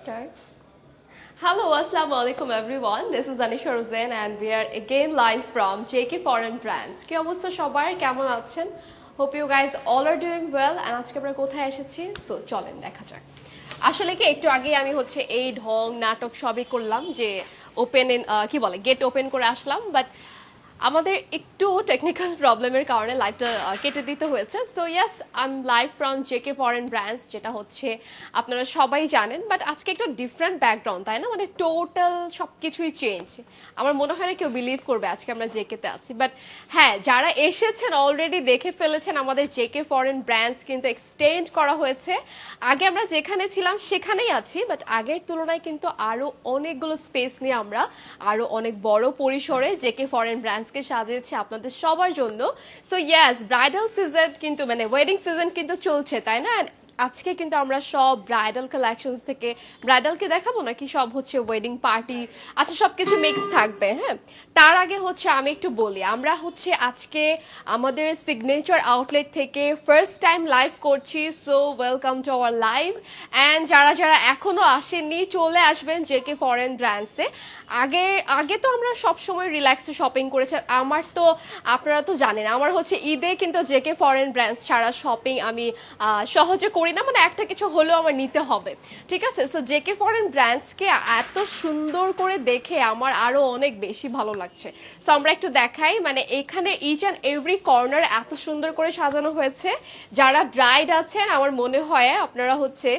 Start. Hello, Assalamu alaikum everyone. This is Anisha Rosen and we are again live from JK Foreign Brands. কি অবস্থা সবার কেমন আছেন? Hope you guys all are doing well and আজকে আমরা কোথায় এসেছি? So চলেন দেখা যাক। আসলে কি একটু আগে আমি হচ্ছে এই ঢং নাটক সবই করলাম যে ওপেন কি বলে গেট ওপেন করে আসলাম বাট আমাদের একটু টেকনিক্যাল প্রবলেমের কারণে লাইভটা কেটে দিতে হয়েছে so yes I am live from JK foreign brands যেটা হচ্ছে আপনারা সবাই জানেন বাট আজকে একটু ডিফারেন্ট ব্যাকগ্রাউন্ড তাই না মানে টোটাল সব কিছুই চেঞ্জ আমার মনে হয় না কেউ বিলিভ করবে আজকে আমরা জেকেতে আছি বাট হ্যাঁ যারা এসেছেন অলরেডি দেখে ফেলেছেন আমাদের জেকে ফরেন ব্র্যান্ডস কিন্তু এক্সটেন্ড করা হয়েছে আগে আমরা যেখানে ছিলাম সেখানেই আছি বাট আগের তুলনায় কিন্তু আরও অনেকগুলো স্পেস নিয়ে আমরা আরও অনেক বড় পরিসরে জেকে ফরেন ব্র্যান্ডস কে সাজিয়েছি আপনাদের সবার জন্য সো ইয়েস ব্রাইডাল সিজন কিন্তু মানে ওয়েডিং সিজন কিন্তু চলছে তাই না আজকে কিন্তু আমরা সব ব্রাইডাল কালেকশনস থেকে ব্রাইডালকে দেখাবো নাকি সব হচ্ছে ওয়েডিং পার্টি আচ্ছা সব কিছু মিক্স থাকবে হ্যাঁ তার আগে হচ্ছে আমি একটু বলি আমরা হচ্ছে আজকে আমাদের সিগনেচার আউটলেট থেকে ফার্স্ট টাইম লাইভ করছি so welcome to our live and যারা যারা এখনো আসেননি চলে আসবেন জেকে ফরেন ব্র্যান্ডসে আগে তো আমরা সব সময় রিল্যাক্সে শপিং করেছি আমার তো আপনারা তো জানেন আমার হচ্ছে ঈদে কিন্তু জেকে ফরেন ব্র্যান্ডস ছাড়া শপিং আমি সহজে করি না মানে একটা কিছু হলেও আমার নিতে হবে ঠিক আছে সো জেকে ফরেন ব্র্যান্ডসকে এত সুন্দর করে দেখে আমার আরো অনেক বেশি ভালো লাগছে সো আমরা একটু দেখাই মানে এখানে ইচ অ্যান্ড এভরি কর্নার এত সুন্দর করে সাজানো হয়েছে যারা ব্রাইড আছেন আমার মনে হয় আপনারা হচ্ছে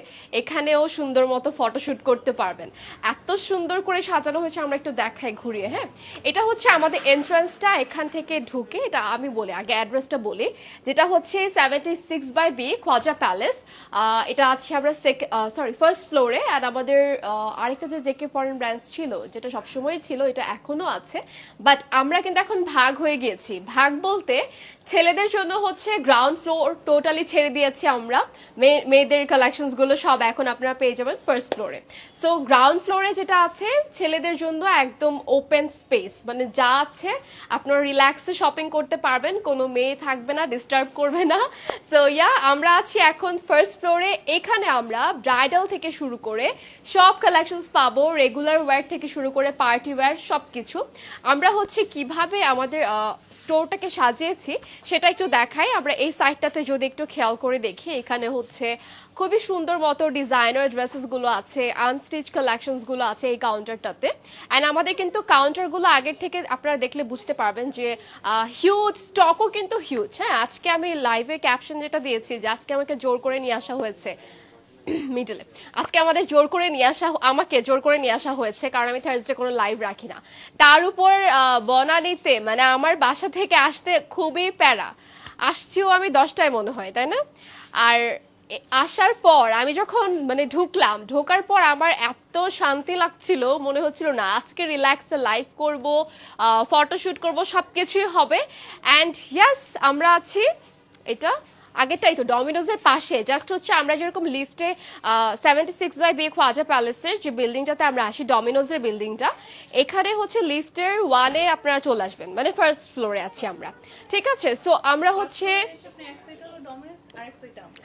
এখানেও সুন্দর মতো ফটোশুট করতে পারবেন এত সুন্দর করে সাজানো হয়েছে আমরা একটু দেখাই ঘুরিয়ে হ্যাঁ এটা হচ্ছে আমাদের এন্ট্রান্সটা এখান থেকে ঢুকে এটা আমি বলি আগে অ্যাড্রেসটা বলি যেটা হচ্ছে 76/B খোয়াজা প্যালেস এটা আছে আমরা ফার্স্ট ফ্লোরে আর আমাদের আরেকটা যে জেকে ফরেন ব্র্যান্ডস ছিল যেটা সবসময় ছিল এটা এখনো আছে বাট আমরা কিন্তু এখন ভাগ হয়ে গিয়েছি ভাগ বলতে ছেলেদের জন্য হচ্ছে গ্রাউন্ড ফ্লোর টোটালি ছেড়ে দিয়েছি আমরা মেয়েদের কালেকশনসগুলো সব এখন আপনারা পেয়ে যাবেন ফার্স্ট ফ্লোরে সো গ্রাউন্ড ফ্লোরে যেটা আছে ছেলেদের জন্য একদম ওপেন স্পেস মানে যা আছে আপনারা রিল্যাক্সে শপিং করতে পারবেন কোনো মেয়ে থাকবে না ডিস্টার্ব করবে না সো ইয়া আমরা আছি এখন ফার্স্ট ফ্লোরে এখানে আমরা ব্রাইডাল থেকে শুরু করে সব কালেকশনস পাবো রেগুলার ওয়্যার থেকে শুরু করে পার্টি ওয়্যার সব কিছু আমরা হচ্ছে কিভাবে আমাদের স্টোরটাকে সাজিয়েছি সেটা একটু দেখাই আমরা এই সাইডটাতে যদি একটু খেয়াল করে দেখি এখানে হচ্ছে খুবই সুন্দর মতো ডিজাইনার ড্রেসেসগুলো আছে আনস্টিচ কালেকশনসগুলো আছে এই কাউন্টারটাতে অ্যান্ড আমাদের কিন্তু কাউন্টারগুলো আগের থেকে আপনারা দেখলে বুঝতে পারবেন যে হিউজ স্টকও কিন্তু হিউজ হ্যাঁ আজকে আমি লাইভে ক্যাপশন যেটা দিয়েছি যে আজকে আমাকে জোর করে নিয়ে আসা হয়েছে মিডলে আজকে আমাকে জোর করে নিয়ে আসা হয়েছে কারণ আমি থার্সডে কোনো লাইভ রাখি না তার উপর বনানীতে মানে আমার বাসা থেকে আসতে খুবই প্যারা আসছিও আমি 10টায় মনে হয় তাই না আর আসার পর আমি যখন মানে ঢোকার পর আমার এত শান্তি লাগছিল মনে হচ্ছিল না আজকে রিল্যাক্সে লাইভ করব ফটোশুট করব সব কিছুই হবে অ্যান্ড ইয়াস আমরা আছি এটা আগেরটাই তো ডমিনোজের পাশে জাস্ট হচ্ছে আমরা যেরকম লিফটে 76/B খোয়াজা প্যালেসের যে বিল্ডিংটাতে আমরা আসি ডমিনোজের বিল্ডিংটা এখানে হচ্ছে লিফটের 1-এ আপনারা চলে আসবেন মানে ফার্স্ট ফ্লোরে আছি আমরা ঠিক আছে সো আমরা হচ্ছে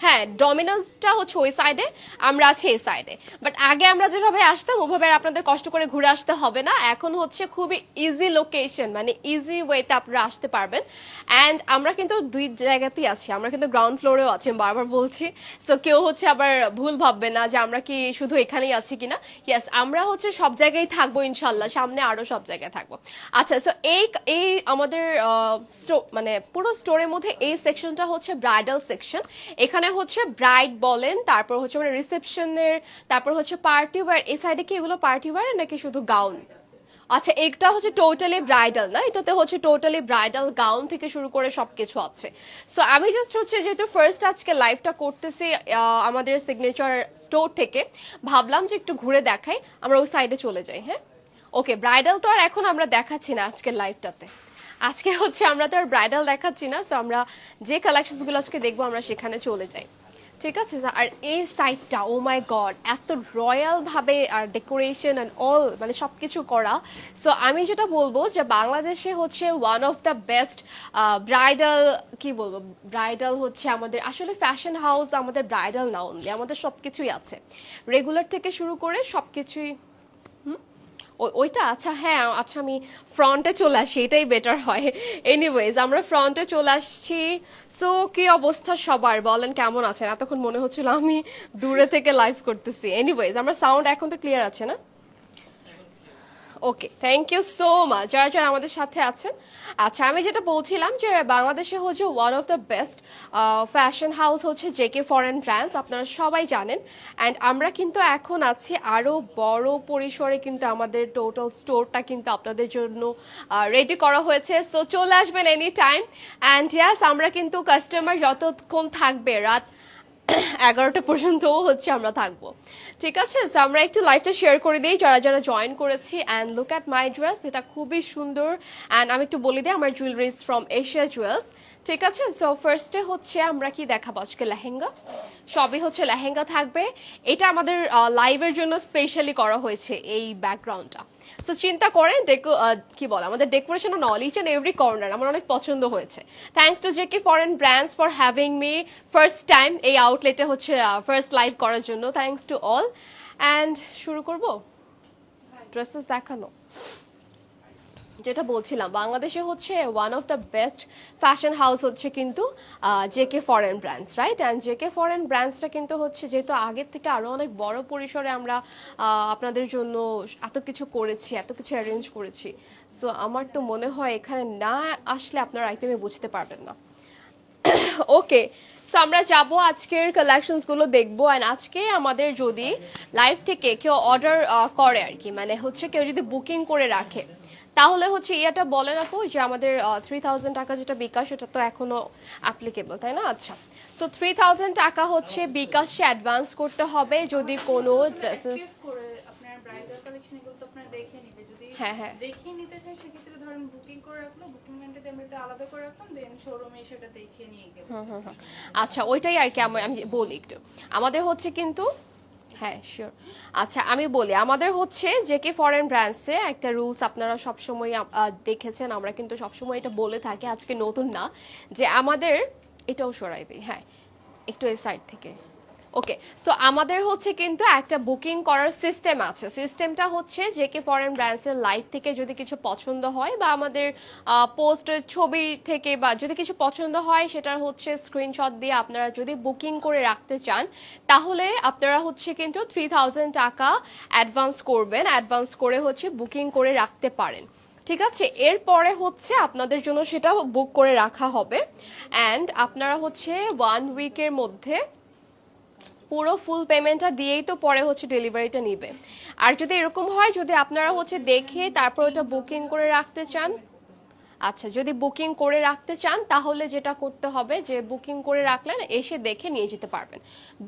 হ্যাঁ ডমিনোজটা হচ্ছে ওই সাইডে আমরা আছি এই সাইডে বাট আগে আমরা যেভাবে আসতাম ওভাবে আপনাদের কষ্ট করে ঘুরে আসতে হবে না এখন হচ্ছে খুবই ইজি লোকেশন মানে ইজি ওয়েতে আপনারা আসতে পারবেন অ্যান্ড আমরা কিন্তু দুই জায়গাতেই আছি আমরা কিন্তু গ্রাউন্ড ফ্লোরেও আছি বারবার বলছি সো কেউ হচ্ছে আবার ভুল ভাববে না যে আমরা কি শুধু এখানেই আছি কিনা ইয়েস আমরা হচ্ছে সব জায়গায় থাকবো ইনশাল্লাহ সামনে আরো সব জায়গায় থাকবো আচ্ছা সো এই আমাদের মানে পুরো স্টোরের মধ্যে এই সেকশনটা হচ্ছে ব্রাইডাল সেকশন এখানে হচ্ছে ব্রাইড বলেন তারপর হচ্ছে মানে রিসেপশনের তারপর হচ্ছে পার্টি ওয়্যার এই সাইডে কি এগুলো পার্টি ওয়্যার নাকি শুধু গাউন আচ্ছা এটা হচ্ছে টোটালি ব্রাইডাল না এটাতে হচ্ছে টোটালি ব্রাইডাল গাউন থেকে শুরু করে সবকিছু আছে সো আমি জাস্ট হচ্ছে যেহেতু ফার্স্ট আজকে লাইভটা করতেছি আমাদের সিগনেচার স্টোর থেকে ভাবলাম যে একটু ঘুরে দেখাই আমরা ওই সাইডে চলে যাই হ্যাঁ ওকে ব্রাইডাল তো আর এখন আমরা দেখাচ্ছি না আজকের লাইভটাতে আজকে হচ্ছে আমরা তো আর ব্রাইডাল দেখাচ্ছি না সো আমরা যে কালেকশনসগুলো আজকে দেখবো আমরা সেখানে চলে যাই ঠিক আছে আর এই সাইডটা ও মাই গড এত রয়্যাল ভাবে আর ডেকোরেশন অ্যান্ড অল মানে সব কিছু করা। সো আমি যেটা বলবো যে বাংলাদেশে হচ্ছে one of the best bridal, কি বলবো, ব্রাইডাল হচ্ছে আমাদের আসলে ফ্যাশন হাউস, আমাদের ব্রাইডাল না অনলি, আমাদের সব কিছুই আছে, রেগুলার থেকে শুরু করে সব কিছুই। ওইটা আচ্ছা, হ্যাঁ আচ্ছা আমি ফ্রন্টে চলে আসি, এটাই বেটার হয়। এনিওয়েজ আমরা ফ্রন্টে চলে আসছি। সো কি অবস্থা সবার, বলেন কেমন আছেন? এতক্ষণ মনে হচ্ছিল আমি দূরে থেকে লাইভ করতেছি। এনিওয়েজ আমরা সাউন্ড এখন তো ক্লিয়ার আছে না? ওকে, থ্যাংক ইউ সো মাচ যারা যারা আমাদের সাথে আছেন। আচ্ছা আমি যেটা বলছিলাম যে বাংলাদেশে হচ্ছে one of the best fashion house হচ্ছে জেকে ফরেন ব্র্যান্ডস, আপনারা সবাই জানেন। অ্যান্ড আমরা কিন্তু এখন আছি আরও বড় পরিসরে, কিন্তু আমাদের টোটাল স্টোরটা কিন্তু আপনাদের জন্য রেডি করা হয়েছে। সো চলে আসবেন এনি টাইম। অ্যান্ড ইয়াস আমরা কিন্তু কাস্টমার যতক্ষণ থাকবে রাত 11টা পর্যন্তও হচ্ছে আমরা থাকবো, ঠিক আছে? সো আমরা একটু লাইভটা শেয়ার করে দিই যারা যারা জয়েন করেছি। And look at my dress, এটা খুবই সুন্দর। অ্যান্ড আমি একটু বলে দিই আমার জুয়েলারিজ ফ্রম এশিয়া জুয়েলস, ঠিক আছে? সো ফার্স্টে হচ্ছে আমরা কি দেখাবো আজকে, লেহেঙ্গা, সবই হচ্ছে লেহেঙ্গা থাকবে। এটা আমাদের লাইভের জন্য স্পেশালি করা হয়েছে এই ব্যাকগ্রাউন্ডটা। সো চিন্তা করেন কি বলে আমাদের decoration on all each and every corner আমার অনেক পছন্দ হয়েছে। Thanks to JK foreign brands for having me first time এই আউটলেটে হচ্ছে ফার্স্ট লাইভ করার জন্য। Thanks to all. অ্যান্ড শুরু করব ড্রেসেস দেখানো। যেটা বলছিলাম বাংলাদেশে হচ্ছে one of the best fashion house হচ্ছে কিন্তু JK foreign brands, right? And JK foreign ব্র্যান্ডসটা কিন্তু হচ্ছে যেহেতু আগের থেকে আরও অনেক বড় পরিসরে আমরা আপনাদের জন্য এত কিছু করেছি, এত কিছু অ্যারেঞ্জ করেছি। সো আমার তো মনে হয় এখানে না আসলে আপনারা একদমই বুঝতে পারবেন না। ওকে, সো আমরা যাবো আজকের কালেকশনসগুলো দেখবো। অ্যান্ড আজকে আমাদের যদি লাইভ থেকে কেউ অর্ডার করে আর কি, মানে হচ্ছে কেউ যদি বুকিং করে রাখে, তাহলে হচ্ছে ইয়েটা বলেন আপু যে আমাদের 3000 টাকা যেটা বিকাশ, সেটা তো এখনো অ্যাপ্লিকেবল, তাই না? আচ্ছা, সো 3000 টাকা হচ্ছে বিকাশে অ্যাডভান্স করতে হবে যদি কোনো ড্রেসেস ব্রাইডাল কালেকশন এগুলো তো আপনারা দেখে নিবে, যদি হ্যাঁ হ্যাঁ দেখে নিতে চাই সেক্ষেত্রে ধরেন বুকিং করে রাখলো, বুকিং ঘন্টাতে আমরা এটা আলাদা করে রাখলাম, দেন শোরুমে সেটা দেখে নিয়ে গেল। আচ্ছা ওইটাই আর কি আমি বলি একটু, আমাদের হচ্ছে কিন্তু হ্যাঁ শিওর। আচ্ছা আমি বলি আমাদের হচ্ছে জেকে ফরেন ব্র্যান্ডসে একটা রুলস আপনারা সবসময় দেখেছেন, আমরা কিন্তু সবসময় এটা বলে থাকি, আজকে নতুন না, যে আমাদের এটাও সরাই দিই, হ্যাঁ একটু এই সাইড থেকে। ওকে, সো আমাদের হচ্ছে কিন্তু একটা বুকিং করার সিস্টেম আছে। সিস্টেমটা হচ্ছে জেকে ফরেন ব্র্যান্ডসের লাইভ থেকে যদি কিছু পছন্দ হয় বা আমাদের পোস্টের ছবি থেকে বা যদি কিছু পছন্দ হয় সেটার হচ্ছে স্ক্রিনশট দিয়ে আপনারা যদি বুকিং করে রাখতে চান, তাহলে আপনারা হচ্ছে কিন্তু 3000 টাকা অ্যাডভান্স করবেন, অ্যাডভান্স করে হচ্ছে বুকিং করে রাখতে পারেন, ঠিক আছে? এরপরে হচ্ছে আপনাদের জন্য সেটা বুক করে রাখা হবে। অ্যান্ড আপনারা হচ্ছে 1 উইকের মধ্যে পুরো ফুল পেমেন্টটা দিয়েই তো পরে হচ্ছে ডেলিভারিটা নিবে। আর যদি এরকম হয় যদি আপনারা হচ্ছে দেখে তারপর ওটা বুকিং করে রাখতে চান, আচ্ছা যদি বুকিং করে রাখতে চান তাহলে যেটা করতে হবে যে বুকিং করে রাখলেন এসে দেখে নিয়ে যেতে পারবেন,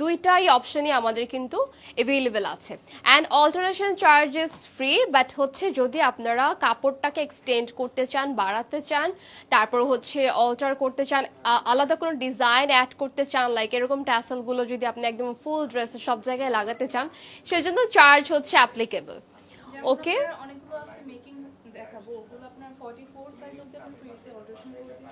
দুইটাই অপশনই আমাদের কিন্তু অ্যাভেলেবেল আছে। And alteration charges free, but হচ্ছে যদি আপনারা কাপড়টাকে এক্সটেন্ড করতে চান, বাড়াতে চান, তারপর হচ্ছে অল্টার করতে চান, আলাদা কোনো ডিজাইন অ্যাড করতে চান, লাইক এরকম ট্যাসেলগুলো যদি আপনি একদম ফুল ড্রেসে সব জায়গায় লাগাতে চান, সেজন্য চার্জ হচ্ছে অ্যাপ্লিকেবল। ওকে, অনেকগুলো আছে মেকিং দেখাবো, ওগুলো আপনার 44 সাইজ অবধি আপনি ফ্রিতে অল্টারেশন করে দিতে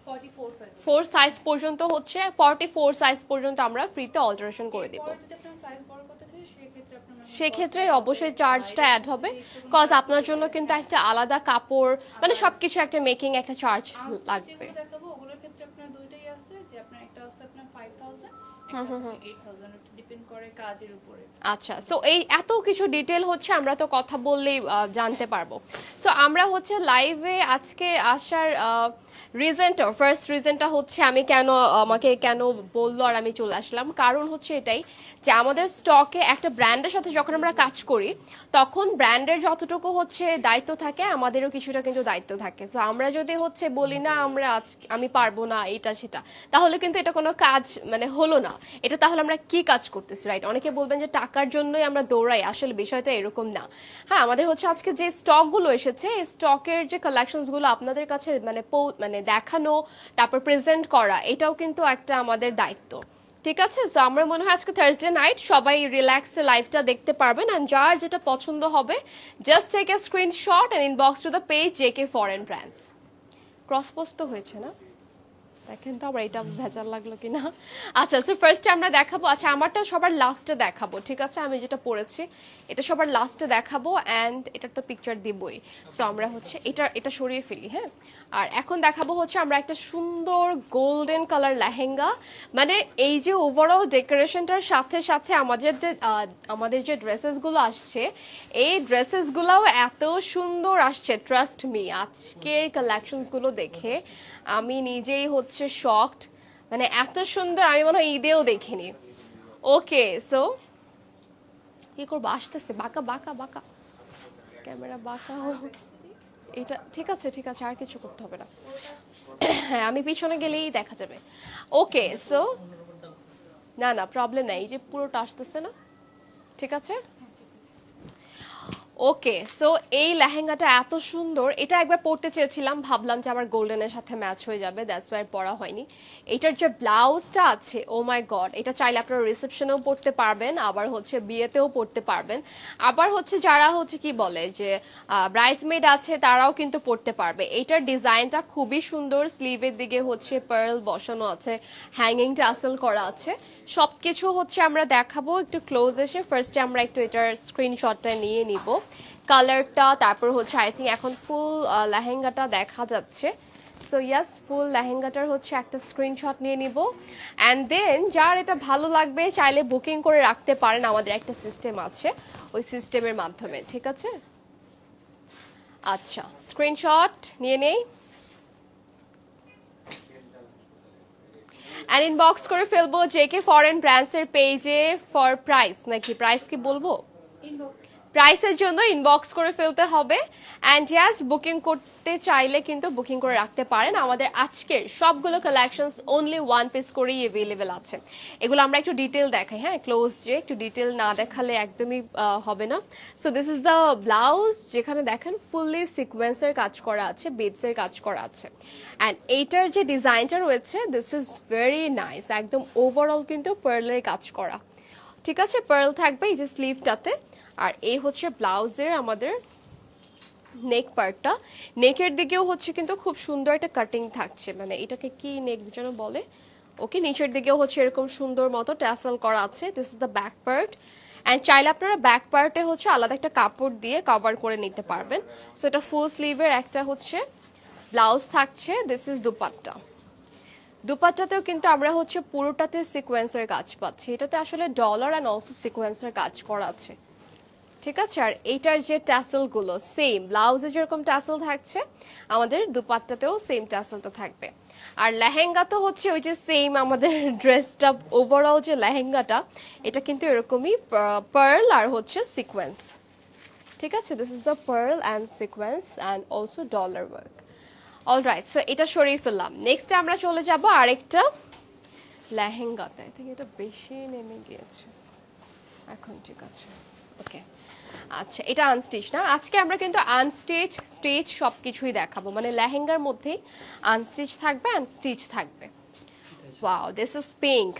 44 সাইজ 4 সাইজ পর্যন্ত হচ্ছে 44 সাইজ পর্যন্ত আমরা ফ্রিতে অল্টারেশন করে দেব। পরে যদি আপনার সাইজ বড় করতে চাই সেক্ষেত্রে আপনার সেক্ষেত্রে অবশ্যই চার্জটা অ্যাড হবে, কজ আপনার জন্য কিন্তু একটা আলাদা কাপড় মানে সবকিছু একটা মেকিং একটা চার্জ লাগবে। দেখাবো ওগুলোর ক্ষেত্রে আপনার দুইটাই আছে, যে আপনার একটা আছে আপনার 5000, একটা আছে 8000, ডিপেন্ড করে কাজের উপরে। আচ্ছা, সো এই এত কিছু ডিটেল হচ্ছে আমরা তো কথা বললেই জানতে পারবো। সো আমরা হচ্ছে লাইভে আজকে আসার রিজনটা, ফার্স্ট রিজনটা হচ্ছে আমি আমাকে কেন বললো আর আমি চলে আসলাম, কারণ হচ্ছে এটাই যে আমাদের স্টকে একটা ব্র্যান্ডের সাথে যখন আমরা কাজ করি তখন ব্র্যান্ডের যতটুকু হচ্ছে দায়িত্ব থাকে আমাদেরও কিছুটা কিন্তু দায়িত্ব থাকে। সো আমরা যদি হচ্ছে বলি না আমি পারবো না এটা সেটা, তাহলে কিন্তু এটা কোনো কাজ মানে হলো না, এটা তাহলে আমরা কি কাজ করতেছি, রাইট? অনেকে বলবেন যে টাকার জন্যই আমরা দৌড়াই, আসলে বিষয়টা এরকম না। হ্যাঁ আমাদের হচ্ছে আজকে যে স্টকগুলো এসেছে এই স্টকের যে কালেকশনসগুলো আপনাদের কাছে মানে দেখানো তারপর প্রেজেন্ট করা, এটাও কিন্তু একটা আমাদের দায়িত্ব, ঠিক আছে, সো আমরা মনে হয় আজকে থার্সডে নাইট সবাই রিল্যাক্সে লাইভটা দেখতে পারবেন, অ্যান্ড যার যেটা পছন্দ হবে just take a screenshot and inbox to the page JK foreign brands. Cross post তো হয়েছে না, দেখেন তো আবার এটা ভেজাল লাগলো কিনা। আচ্ছা, সো ফার্স্টে আমরা দেখাবো, আচ্ছা আমারটা সবার লাস্টে দেখাবো, ঠিক আছে, আমি যেটা পড়েছি এটা সবার লাস্টে দেখাবো, অ্যান্ড এটার তো পিকচার দিবই। সো আমরা হচ্ছে এটা সরিয়ে ফেলি, হ্যাঁ। আর এখন দেখাবো হচ্ছে আমরা একটা সুন্দর গোল্ডেন কালার লেহেঙ্গা, মানে এই যে ওভারঅল ডেকোরেশনটার সাথে সাথে আমাদের যে ড্রেসেসগুলো আসছে, এই ড্রেসেসগুলোও এত সুন্দর আসছে, ট্রাস্ট মি। আজকের কালেকশনসগুলো দেখে আমি নিজেই হচ্ছে শকড, মানে এত সুন্দর আমি মনে হয় ঈদেও দেখিনি। ওকে, সো কি করবো, আসতেছে বাঁকা বাঁকা বাঁকা ক্যামেরা বাঁকা। এটা ঠিক আছে ঠিক আছে, আর কিছু করতে হবে না। হ্যাঁ, আমি পিছনে গেলেই দেখা যাবে। ওকে, সো না না প্রবলেম নাই, এই যে পুরোটা আসতেছে না, ঠিক আছে। ওকে, সো এই লেহেঙ্গাটা এত সুন্দর, এটা একবার পরতে চেয়েছিলাম, ভাবলাম যে আবার গোল্ডেনের সাথে ম্যাচ হয়ে যাবে, দ্যাটস ওয়াই পরা হয়নি। এটার যে ব্লাউজটা আছে, ও মাই গড, এটা চাইলে আপনারা রিসেপশনেও পরতে পারবেন, আবার হচ্ছে বিয়েতেও পরতে পারবেন, আবার হচ্ছে যারা হচ্ছে কি বলে যে ব্রাইডসমেড আছে তারাও কিন্তু পরতে পারবে। এটার ডিজাইনটা খুবই সুন্দর, স্লিভের দিকে হচ্ছে পার্ল বসানো আছে, হ্যাঙ্গিং টাসেল করা আছে, সব কিছু হচ্ছে আমরা দেখাবো একটু ক্লোজ এসে। ফার্স্টে আমরা একটু এটার স্ক্রিনশটটা নিয়ে নিব, কালারটা, তারপর হচ্ছে আই থিঙ্ক এখন ফুল লেহেঙ্গাটা দেখা যাচ্ছে। সো ইয়াস, ফুল লেহেঙ্গাটার হচ্ছে একটা স্ক্রিনশট নিয়ে নিব, অ্যান্ড দেন যার এটা ভালো লাগবে চাইলে বুকিং করে রাখতে পারেন, আমাদের একটা সিস্টেম আছে, ওই সিস্টেমের মাধ্যমে, ঠিক আছে। আচ্ছা, স্ক্রিনশট নিয়ে নেই অ্যান্ড ইনবক্স করে ফেলবো জেকে ফরেন ব্র্যান্ডসের পেজে ফর প্রাইস, নাকি প্রাইস কি বলবো, ইনবক্স প্রাইসের জন্য ইনবক্স করে ফেলতে হবে। অ্যান্ড ইয়াস, বুকিং করতে চাইলে কিন্তু বুকিং করে রাখতে পারেন, আমাদের আজকের সবগুলো কালেকশনস অনলি ওয়ান পিস করেই অ্যাভেলেবেল আছে। এগুলো আমরা একটু ডিটেল দেখাই, হ্যাঁ, ক্লোজ যে একটু ডিটেল না দেখালে একদমই হবে না। So this is the blouse, যেখানে দেখেন ফুললি সিকোয়েন্সের কাজ করা আছে, বিডসের কাজ করা আছে, অ্যান্ড এইটার যে ডিজাইনটা রয়েছে দিস ইজ ভেরি নাইস, একদম ওভারঅল কিন্তু পার্লের কাজ করা, ঠিক আছে, পার্ল থাকবে এই যে স্লিভটাতে। আর এই হচ্ছে ব্লাউজের আমাদের নেক পার্টটা, নেকের দিকেও হচ্ছে কিন্তু খুব সুন্দর একটা কাটিং থাকছে, মানে এটাকে কি নেক যেন বলে। ওকে, নিচের দিকেও হচ্ছে এরকম সুন্দর মতো ট্যাসেল করা আছে, this is the back part, and চাইলে আপনারা ব্যাক পার্টে হচ্ছে আলাদা একটা কাপড় দিয়ে কভার করে নিতে পারবেন। সো এটা ফুল স্লিভের একটা হচ্ছে ব্লাউজ থাকছে, দিস ইজ দুপাট্টা। দুপাট্টাতেও কিন্তু আমরা হচ্ছে পুরোটাতে সিকোয়েন্সের কাজ পাচ্ছি, এটাতে আসলে ডলার অ্যান্ড অলসো সিকোয়েন্সের কাজ করা আছে, ঠিক আছে। আর এইটার যে ট্যাসেলগুলো সেম ব্লাউজে যেরকম ট্যাসেল থাকছে, আমাদের দুপাট্টাতেও সেম ট্যাসেলটা থাকবে। আর লেহেঙ্গা তো হচ্ছে ওই যে সেম আমাদের ড্রেসটা, ওভারঅল যে লেহেঙ্গাটা এটা কিন্তু এরকমই পার্ল আর হচ্ছে সিকোয়েন্স, ঠিক আছে, this is the pearl and sequence and also dollar work. Alright, so এটা সরিয়ে ফেললাম, নেক্সটে আমরা চলে যাব আরেকটা লেহেঙ্গাতে, আই থিঙ্ক এটা বেশি নেমে গিয়েছে এখন, ঠিক আছে, ওকে। আচ্ছা, এটা আনস্টিচ না, আজকে আমরা কিন্তু আনস্টিচ স্টিচ সব কিছুই দেখাবো, মানে লেহেঙ্গার মধ্যেই আনস্টিচ থাকবে অ্যান্ড স্টিচ থাকবে। ওয়াও, দিস ইজ পিঙ্ক,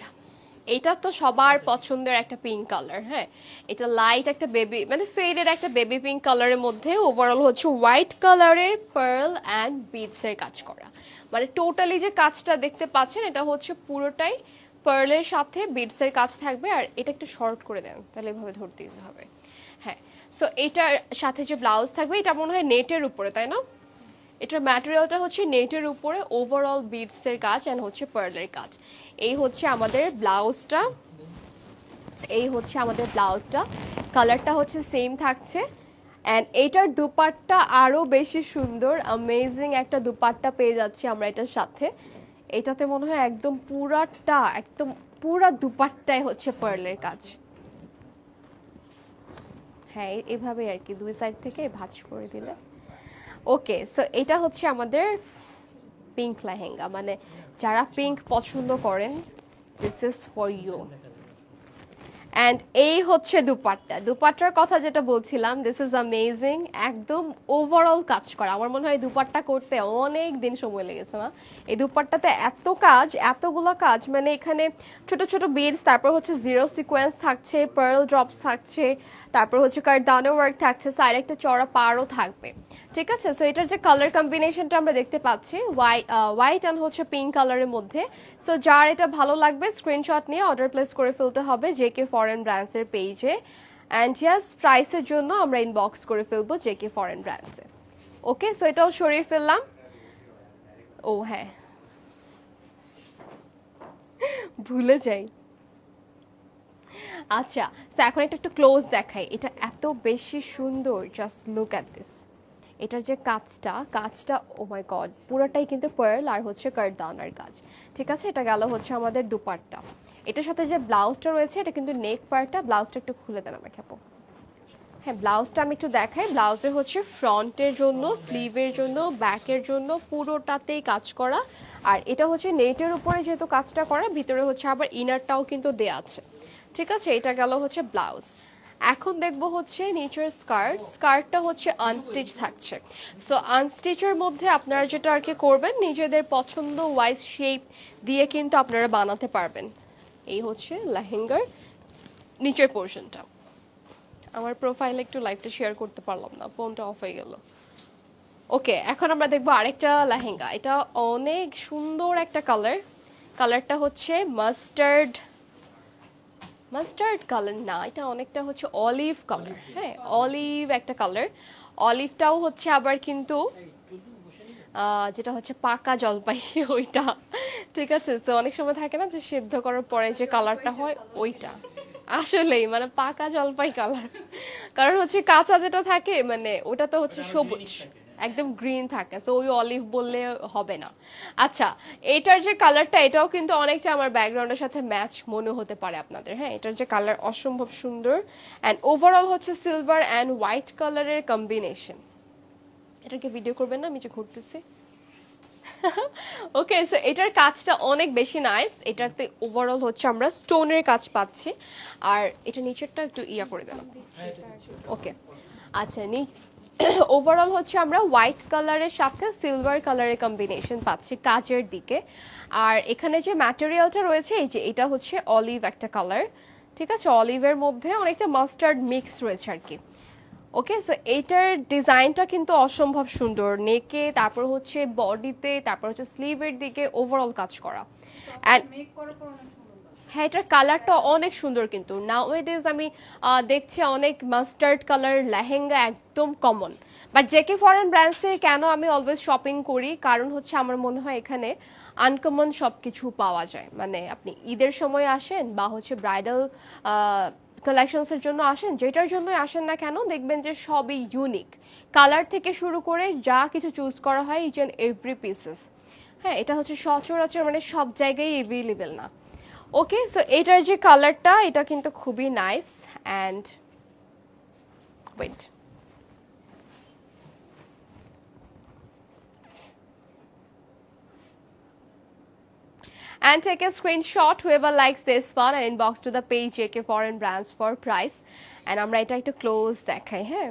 এটা তো সবার পছন্দের একটা পিঙ্ক কালার, হ্যাঁ, এটা লাইট একটা বেবি মানে ফেডের একটা বেবি পিঙ্ক কালারের মধ্যে ওভারঅল হচ্ছে হোয়াইট কালারের পার্ল অ্যান্ড বিডসের কাজ করা, মানে টোটালি যে কাজটা দেখতে পাচ্ছেন এটা হচ্ছে পুরোটাই পার্লের সাথে বিডসের কাজ থাকবে। আর এটা একটু শর্ট করে দেন, তাহলে এভাবে ধরতে ইজি হবে, হ্যাঁ। সো এটার সাথে যে ব্লাউজ থাকবে এটা মনে হয় নেটের উপরে, তাই না, এটার ম্যাটেরিয়ালটা হচ্ছে নেটের উপরে, ওভারঅল বিডসের কাজ অ্যান্ড হচ্ছে পার্লের কাজ। এই হচ্ছে আমাদের ব্লাউজটা, এই হচ্ছে আমাদের ব্লাউজটা, কালারটা হচ্ছে সেম থাকছে, অ্যান্ড এইটার দুপাট্টা আরও বেশি সুন্দর, অ্যামেজিং একটা দুপাট্টা পেয়ে যাচ্ছি আমরা এটার সাথে। এটাতে মনে হয় একদম পুরাটা, একদম পুরা দুপাট্টায় হচ্ছে পার্লের কাজ, হ্যাঁ এভাবে আর কি, দুই সাইড থেকে ভাঁজ করে দিলে। ওকে, সো এটা হচ্ছে আমাদের পিঙ্ক লেহেঙ্গা, মানে যারা পিঙ্ক পছন্দ করেন this is for you. And এই হচ্ছে দুপাট্টা, দুপাট্টার কথা যেটা বলছিলাম, দিস ইজ অ্যামেজিং, একদম ওভারঅল কাজ করা। আমার মনে হয় দুপাট্টা করতে অনেক দিন সময় লেগেছে না? এই দুপাট্টাতে এত কাজ, এতগুলো কাজ, মানে এখানে ছোট ছোট বিডস, তারপর হচ্ছে জিরো সিকোয়েন্স থাকছে, পার্ল ড্রপস থাকছে, তারপর হচ্ছে কার্দানো ওয়ার্ক থাকছে, সাইডে একটা চড়া পাড়ও থাকবে। ঠিক আছে, সো এটার যে কালার কম্বিনেশনটা আমরা দেখতে পাচ্ছি হোয়াইট অ্যান্ড হচ্ছে পিঙ্ক কালারের মধ্যে। সো যার এটা ভালো লাগবে স্ক্রিনশট নিয়ে অর্ডার প্লেস করে ফেলতে হবে জেকে ফরেন ব্র্যান্ডসের পেজে। অ্যান্ড ইয়াস, প্রাইসের জন্য আমরা ইনবক্স করে ফেলবো জেকে ফরেন ব্র্যান্ডসে। ওকে, সো এটাও সরিয়ে ফেললাম। ও হ্যাঁ, ভুলে যাই। আচ্ছা, সো এখন একটু ক্লোজ দেখাই, এটা এত বেশি সুন্দর, জাস্ট লুক অ্যাট দিস। এটার যে কাজটা ও মাই গড, পুরোটাই কিন্তু পার্ল আর হচ্ছে কার্দানার কাজ। ঠিক আছে, এটা গেল হচ্ছে আমাদের দুপাট্টা। এটার সাথে যে ব্লাউজটা রয়েছে, এটা কিন্তু নেক পার্টটা, ব্লাউজটা একটু খুলে দেন আমাকে আপু। হ্যাঁ, ব্লাউজটা আমি একটু দেখাই। ব্লাউজে হচ্ছে ফ্রন্টের জন্য, স্লিভের জন্য, ব্যাকের জন্য পুরোটাতেই কাজ করা। আর এটা হচ্ছে নেটের উপরে যেহেতু কাজটা করা, ভিতরে হচ্ছে আবার ইনারটাও কিন্তু দেয়া আছে। ঠিক আছে, এটা গেল হচ্ছে ব্লাউজ। এখন দেখবো হচ্ছে নিচের স্কার্টটা হচ্ছে আনস্টিচ থাকছে। সো আনস্টিচের মধ্যে আপনারা যেটা আর কি করবেন, নিজেদের পছন্দ ওয়াইজ শেপ দিয়ে কিন্তু আপনারা বানাতে পারবেন। এই হচ্ছে লেহেঙ্গার নিচের পোর্শনটা। আমার প্রোফাইলে একটু লাইভটা শেয়ার করতে পারলাম না, ফোনটা অফ হয়ে গেল। ওকে, এখন আমরা দেখবো আরেকটা লেহেঙ্গা। এটা অনেক সুন্দর একটা কালারটা হচ্ছে মাস্টার্ড কালার না, এটা অনেকটা হচ্ছে অলিভ কালার। হ্যাঁ, অলিভ একটা কালার। অলিভটাও হচ্ছে আবার কিন্তু যেটা হচ্ছে পাকা জলপাই ওইটা। ঠিক আছে, তো অনেক সময় থাকে না যে সেদ্ধ করার পরে যে কালারটা হয় ওইটা, আসলেই মানে পাকা জলপাই কালার। কারণ হচ্ছে কাঁচা যেটা থাকে মানে ওটা তো হচ্ছে সবুজ, একদম গ্রিন থাকে, সো ওই অলিভ বললে হবে না। আচ্ছা, এটার যে কালারটা, এটাও কিন্তু অনেকটা আমার ব্যাকগ্রাউন্ডের সাথে ম্যাচ মনে হতে পারে আপনাদের। হ্যাঁ, এটার যে কালার অসম্ভব সুন্দর। অ্যান্ড ওভারঅল হচ্ছে সিলভার অ্যান্ড হোয়াইট কালারের কম্বিনেশন। এটাকে ভিডিও করবেন না, আমি যে ঘুরতেছি। ওকে, সো এটার কাজটা অনেক বেশি নাইস। এটাতে ওভারঅল হচ্ছে আমরা স্টোনের কাজ পাচ্ছি। আর এটা নিচেরটা একটু ইয়া করে দিলাম। ওকে, আচ্ছা, ওভারঅল হচ্ছে আমরা হোয়াইট কালারের সাথে সিলভার কালারের কম্বিনেশন পাচ্ছি কাজের দিকে। আর এখানে যে ম্যাটেরিয়ালটা রয়েছে, এই যে এটা হচ্ছে অলিভ একটা কালার। ঠিক আছে, অলিভের মধ্যে অনেকটা মাস্টার্ড মিক্স রয়েছে আর কি। ওকে, সো এইটার ডিজাইনটা কিন্তু অসম্ভব সুন্দর, নেকে, তারপর হচ্ছে বডিতে, তারপর হচ্ছে স্লিভের দিকে ওভারঅল কাজ করা। অ্যান্ড মেক করার পর অনেক সুন্দর লাগে। হ্যাঁ, এটার কালারটা অনেক সুন্দর, কিন্তু নাও ইট ইজ আমি দেখছি অনেক মাস্টার্ড কালার লেহেঙ্গা একদম কমন। বাট জেকে ফরেন ব্র্যান্ডসের কেন আমি অলওয়েজ শপিং করি, কারণ হচ্ছে আমার মনে হয় এখানে আনকমন সব কিছু পাওয়া যায়। মানে আপনি ঈদের সময় আসেন বা হচ্ছে ব্রাইডাল কালেকশনসের জন্য আসেন, যেটার জন্য আসেন না কেন, দেখবেন যে সবই ইউনিক। কালার থেকে শুরু করে যা কিছু চুজ করা হয়, ইচ অ্যান্ড এভরি পিসেস। হ্যাঁ, এটা হচ্ছে সচরাচর মানে সব জায়গায় অ্যাভেলেবেল না। ওকে, সো এটার যে কালারটা, এটা কিন্তু খুবই nice. And wait, and take a screenshot whoever likes this one and inbox to the page JK Foreign Brands for price. And আমরা এটা একটু ক্লোজ দেখাই। হ্যাঁ,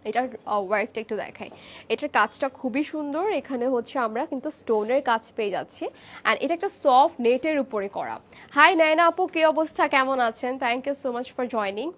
এটার ওয়ার্কটা একটু দেখাই। এটার কাজটা খুবই সুন্দর। এখানে হচ্ছে আমরা কিন্তু স্টোনের কাজ পেয়ে যাচ্ছি। অ্যান্ড এটা একটা সফট নেটের উপরে করা। হাই নায়না আপু, কি অবস্থা, কেমন আছেন? Thank you so much for joining.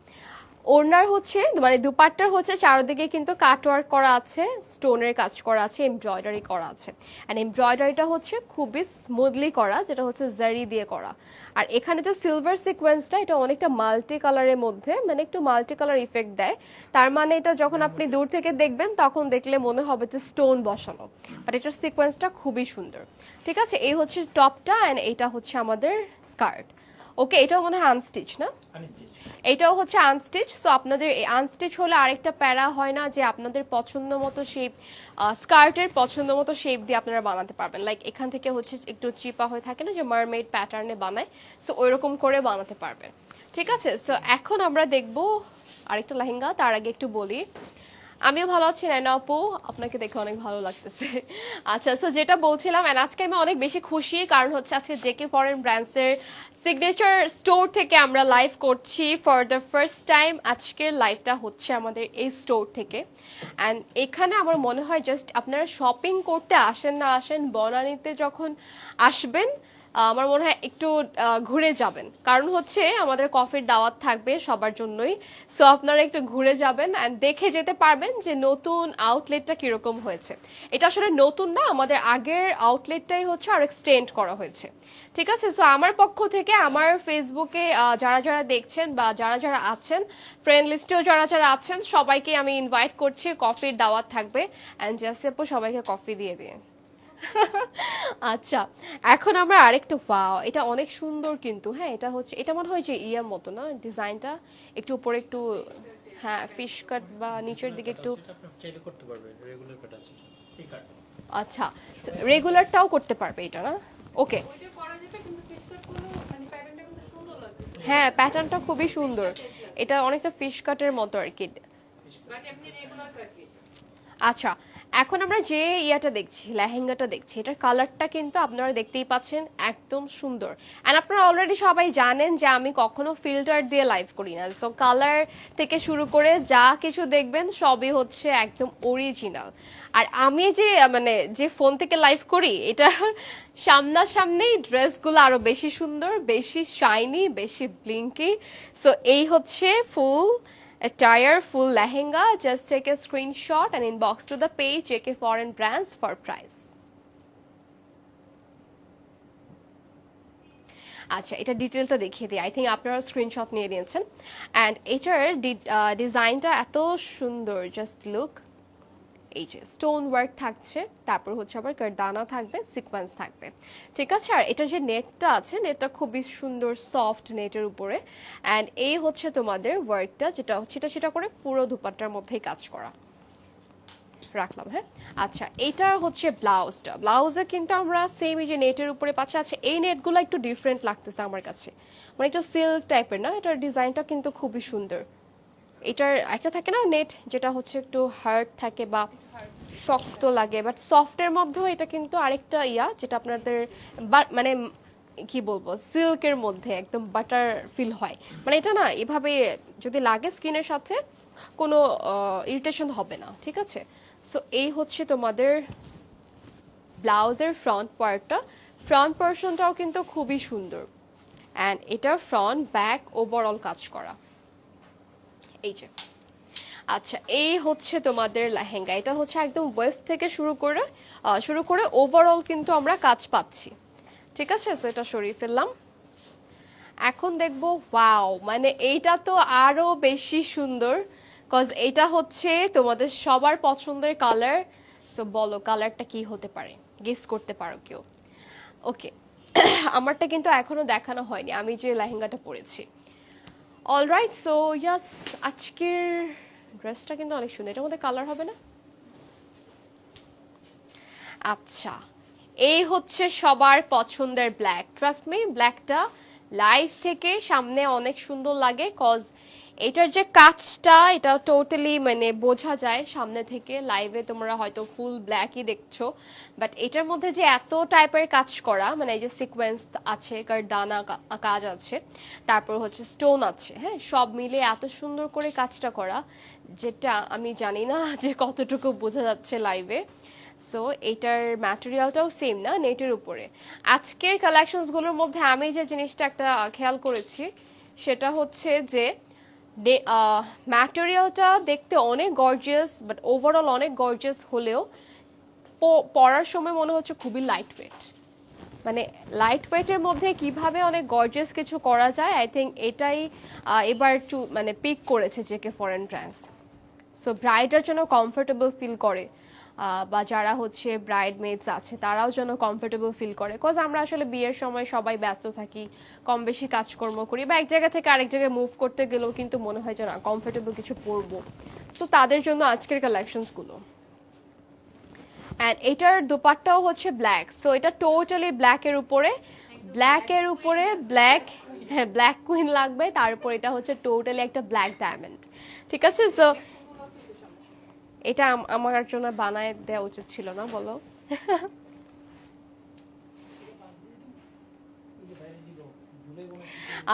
ওড়নার হচ্ছে মানে দুপাট্টার হচ্ছে চারদিকে কিন্তু কাটওয়ার্ক করা আছে, স্টোনের কাজ করা আছে, এমব্রয়ডারি করা আছে। অ্যান্ড এমব্রয়ডারিটা হচ্ছে খুবই স্মুথলি করা, যেটা হচ্ছে জারি দিয়ে করা। আর এখানে যে সিলভার সিকোয়েন্সটা, এটা অনেকটা মাল্টি কালারের মধ্যে, মানে একটু মাল্টি কালার ইফেক্ট দেয়। তার মানে এটা যখন আপনি দূর থেকে দেখবেন তখন দেখলে মনে হবে যে স্টোন বসানো, বাট এটার সিকোয়েন্সটা খুবই সুন্দর। ঠিক আছে, এই হচ্ছে টপটা অ্যান্ড এইটা হচ্ছে আমাদের স্কার্ট। ওকে, এটাও মনে হয় আনস্টিচ না? এটাও হচ্ছে আনস্টিচ। সো আপনাদের এই আনস্টিচ হলে আরেকটা প্যারা হয় না যে আপনাদের পছন্দ মতো শেপ, স্কার্টের পছন্দ মতো শেপ দিয়ে আপনারা বানাতে পারবেন। লাইক এখান থেকে হচ্ছে একটু চিপা হয়ে থাকে না, যে মারমেড প্যাটার্নে বানায়, সো ওইরকম করে বানাতে পারবেন। ঠিক আছে, সো এখন আমরা দেখব আরেকটা লেহেঙ্গা। তার আগে একটু বলি, আমিও ভালো আছি নাইনা আপু, আপনাকে দেখে অনেক ভালো লাগতেছে। আচ্ছা, সো যেটা বলছিলাম, and আজকে আমি অনেক বেশি খুশি, কারণ হচ্ছে আজকে জেকে ফরেন ব্র্যান্ডসের সিগনেচার স্টোর থেকে আমরা লাইভ করছি ফর দ্য ফার্স্ট টাইম। আজকের লাইভটা হচ্ছে আমাদের এই স্টোর থেকে, অ্যান্ড এখানে আমার মনে হয় জাস্ট আপনারা শপিং করতে আসেন না আসেন, বনানীতে যখন আসবেন আমার মনে হয় একটু ঘুরে যাবেন, কারণ হচ্ছে আমাদের কফির দাওয়াত থাকবে সবার জন্যই। সো আপনারা একটু ঘুরে যাবেন অ্যান্ড দেখে যেতে পারবেন যে নতুন আউটলেটটা কিরকম হয়েছে। এটা আসলে নতুন না, আমাদের আগের আউটলেটটাই হচ্ছে আর এক্সটেন্ড করা হয়েছে। ঠিক আছে, সো আমার পক্ষ থেকে আমার ফেসবুকে যারা যারা দেখছেন বা যারা যারা আছেন, ফ্রেন্ড লিস্টেও যারা যারা আছেন, সবাইকে আমি ইনভাইট করছি, কফির দাওয়াত থাকবে। অ্যান্ড জাসিপু সবাইকে কফি দিয়ে দিয়ে। আচ্ছা, এখন আমরা আরেকটা, ওয়াও এটা অনেক সুন্দর কিন্তু। হ্যাঁ, এটা হচ্ছে, এটা মনে হয় যে ইয়ার মতো না ডিজাইনটা, একটু উপরে একটু, হ্যাঁ ফিশ কাট বা নিচের দিকে একটু। সেটা আপনি চাইলে করতে পারবেন, রেগুলার কাট আছে এই কাট। আচ্ছা, রেগুলারটাও করতে পারবে এটা না? ওকে, ওইটা করা যাবে, কিন্তু ফিশ কাট করলে মানে প্যাটার্নটা কিন্তু সুন্দর লাগতেছে, হ্যাঁ প্যাটার্নটা খুবই সুন্দর, এটা অনেকটা ফিশ কাটের মতো আর কি। বাট আপনি রেগুলার কাটবে। আচ্ছা, এখন আমরা যে ইয়াটা দেখছি, লেহেঙ্গাটা দেখছি, এটার কালারটা কিন্তু আপনারা দেখতেই পাচ্ছেন একদম সুন্দর। অ্যান্ড আপনারা অলরেডি সবাই জানেন যে আমি কখনো ফিল্টার দিয়ে লাইভ করি না, সো কালার থেকে শুরু করে যা কিছু দেখবেন সবই হচ্ছে একদম অরিজিনাল। আর আমি যে মানে যে ফোন থেকে লাইভ করি, এটা সামনাসামনি ড্রেসগুলো আরো বেশি সুন্দর, বেশি শাইনি, বেশি ব্লিঙ্কি। সো এই হচ্ছে ফুল attire, full lehenga. Just take a screenshot and inbox to the page JK Foreign Brands for price. আচ্ছা, এটা ডিটেলটা দেখিয়ে দিই, আই থিঙ্ক আপনারা স্ক্রিনশট নিয়ে নিয়েছেন। অ্যান্ড এটার ডিজাইনটা এত সুন্দর, জাস্ট লুক। এই যে স্টোন ওয়ার্ক থাকছে, তারপর হচ্ছে আবার কারদানা থাকবে, সিকোয়েন্স থাকবে। ঠিক আছে, আর এটা যে নেটটা আছে, নেটটা খুবই সুন্দর সফট নেটের উপরে। অ্যান্ড এই হচ্ছে তোমাদের ওয়ার্কটা, যেটা ছিটা ছিটা করে পুরো দুপাট্টার মধ্যেই কাজ করা রাখলাম। হ্যাঁ, আচ্ছা, এইটা হচ্ছে ব্লাউজটা। ব্লাউজে কিন্তু আমরা সেম এই যে নেটের উপরে পাচ্ছি। আচ্ছা, এই নেটগুলো একটু ডিফারেন্ট লাগতেছে আমার কাছে, মানে একটু সিল্ক টাইপের না, এটার ডিজাইনটা কিন্তু খুবই সুন্দর। এটার একটা থাকে না নেট, যেটা হচ্ছে একটু হার্ড থাকে বা শক্ত লাগে, বাট সফটের মধ্যেও এটা কিন্তু আরেকটা ইয়া, যেটা আপনাদের মানে কি বলবো, সিল্কের মধ্যে একদম বাটার ফিল হয়। মানে এটা না এভাবে যদি লাগে স্কিনের সাথে কোনো ইরিটেশন হবে না। ঠিক আছে, সো এই হচ্ছে তোমাদের ব্লাউজের ফ্রন্ট পার্টটা। ফ্রন্ট পোর্শনটাও কিন্তু খুবই সুন্দর, অ্যান্ড এটা ফ্রন্ট ব্যাক ওভারঅল কাজ করা। এই যে, আচ্ছা, এই হচ্ছে তোমাদের লেহেঙ্গা। এটা হচ্ছে একদম ওয়েস্ট থেকে শুরু করে ওভারঅল কিন্তু আমরা কাজ পাচ্ছি। ঠিক আছে, সো এটা সরিয়ে ফেললাম। এখন দেখবো, ওয়াও, মানে এইটা তো আরো বেশি সুন্দর, কজ এটা হচ্ছে তোমাদের সবার পছন্দের কালার। সো বলো কালারটা কি হতে পারে, গেস করতে পারো কেউ? ওকে, আমারটা কিন্তু এখনো দেখানো হয়নি, আমি যে লেহেঙ্গাটা পরেছি। অলরাইট, সো ইয়াস, আজকের ড্রেসটা কিন্তু অনেক সুন্দর। এটার মধ্যে কালার হবে না? আচ্ছা, এই হচ্ছে সবার পছন্দের ব্ল্যাক। ট্রাস্ট মি, ব্ল্যাকটা লাইভ থেকে সামনে অনেক সুন্দর লাগে, কজ এটার যে কাজটা, এটা টোটালি মানে বোঝা যায় সামনে থেকে। লাইভে তোমরা হয়তো ফুল ব্ল্যাকই দেখছো, বাট এটার মধ্যে যে এত টাইপের কাজ করা, মানে এই যে সিকোয়েন্স আছে, কারদানা কাজ আছে, তারপর হচ্ছে স্টোন আছে, হ্যাঁ, সব মিলে এত সুন্দর করে কাজটা করা, যেটা আমি জানি না যে কতটুকু বোঝা যাচ্ছে লাইভে। সো এটার ম্যাটেরিয়ালটাও সেম না, নেটের উপরে। আজকের কালেকশনসগুলোর মধ্যে আমি যে জিনিসটা একটা খেয়াল করেছি, সেটা হচ্ছে যে ম্যাটেরিয়ালটা দেখতে অনেক গর্জিয়াস, বাট ওভারঅল অনেক গর্জিয়াস হলেও পরার সময় মনে হচ্ছে খুবই লাইট ওয়েট। মানে লাইট ওয়েটের মধ্যে কিভাবে অনেক গর্জিয়াস কিছু করা যায়, আই থিঙ্ক এটাই এবার মানে পিক করেছে জেকে ফরেন ব্র্যান্ডস। সো ব্রাইডের জন্য কমফোর্টেবল ফিল করে, বা যারা হচ্ছে ব্রাইড মেডস আছে তারাও যেন কমফোর্টেবল ফিল করে, কজ আমরা আসলে বিয়ের সময় সবাই ব্যস্ত থাকি, কম বেশি কাজকর্ম করি, বা এক জায়গা থেকে আরেক জায়গায় মুভ করতে গেলেও কিন্তু মনে হয় যে না কমফোর্টেবল কিছু পরবো। সো তাদের জন্য আজকের কালেকশনসগুলো। অ্যান্ড এটার দুপাট্টাও হচ্ছে ব্ল্যাক, সো এটা টোটালি ব্ল্যাকের উপরে ব্ল্যাক। হ্যাঁ, ব্ল্যাক কুইন লাগবে, তার উপর এটা হচ্ছে টোটালি একটা ব্ল্যাক ডায়মন্ড। ঠিক আছে, সো এটা আমার জন্য বানায় দেওয়া উচিত ছিল না, বলো?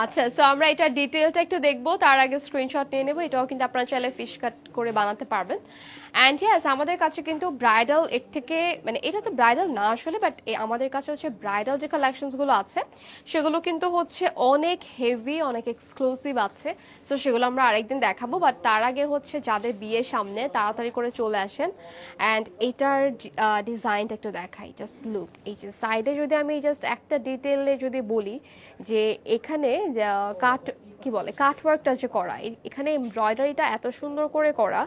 আচ্ছা, সো আমরা এটা ডিটেলটা একটু দেখবো, তার আগে স্ক্রিনশট নিয়ে নেবো। এটাও কিন্তু আপনারা চাইলে ফিশ কাট করে বানাতে পারবেন। অ্যান্ড ইয়েস, আমাদের কাছে কিন্তু ব্রাইডাল এর থেকে, মানে এটা তো ব্রাইডাল না আসলে, বাট আমাদের কাছে হচ্ছে ব্রাইডাল যে কালেকশনসগুলো আছে সেগুলো কিন্তু হচ্ছে অনেক হেভি, অনেক এক্সক্লুসিভ আছে। সো সেগুলো আমরা আরেকদিন দেখাবো, বাট তার আগে হচ্ছে যাদের বিয়ে সামনে তাড়াতাড়ি করে চলে আসেন। অ্যান্ড এটার ডিজাইনটা একটু দেখাই, জাস্ট লুক। এই যে সাইডে যদি আমি জাস্ট একটা ডিটেলে যদি বলি যে এখানে কাট কি বলে কাটওয়ার্কটা যে করা, এখানে এমব্রয়ডারিটা এত সুন্দর করে করা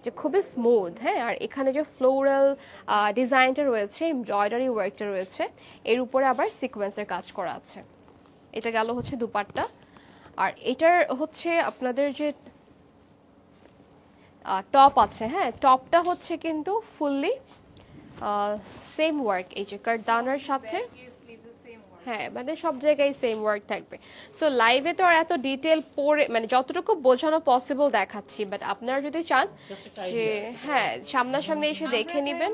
যে খুবই স্মুথ। হ্যাঁ, আর এখানে যে ফ্লোরাল ডিজাইনটা রয়েছে, এমব্রয়ডারি ওয়ার্কটা রয়েছে, এর উপরে আবার সিকোয়েন্সের কাজ করা আছে। এটা গেল হচ্ছে দুপাট্টা। আর এটার হচ্ছে আপনাদের যে টপ আছে, হ্যাঁ, টপটা হচ্ছে কিন্তু ফুললি সেম ওয়ার্ক, এই যে কারদানার সাথে। হ্যাঁ, মানে সব জায়গায় সেম ওয়ার্ক থাকবে। সো লাইভে তো আর এত ডিটেল পড়ে, মানে যতটুকু বোঝানো পসিবল দেখাচ্ছি, বাট আপনারা যদি চান যে হ্যাঁ সামনাসামনি এসে দেখে নেবেন।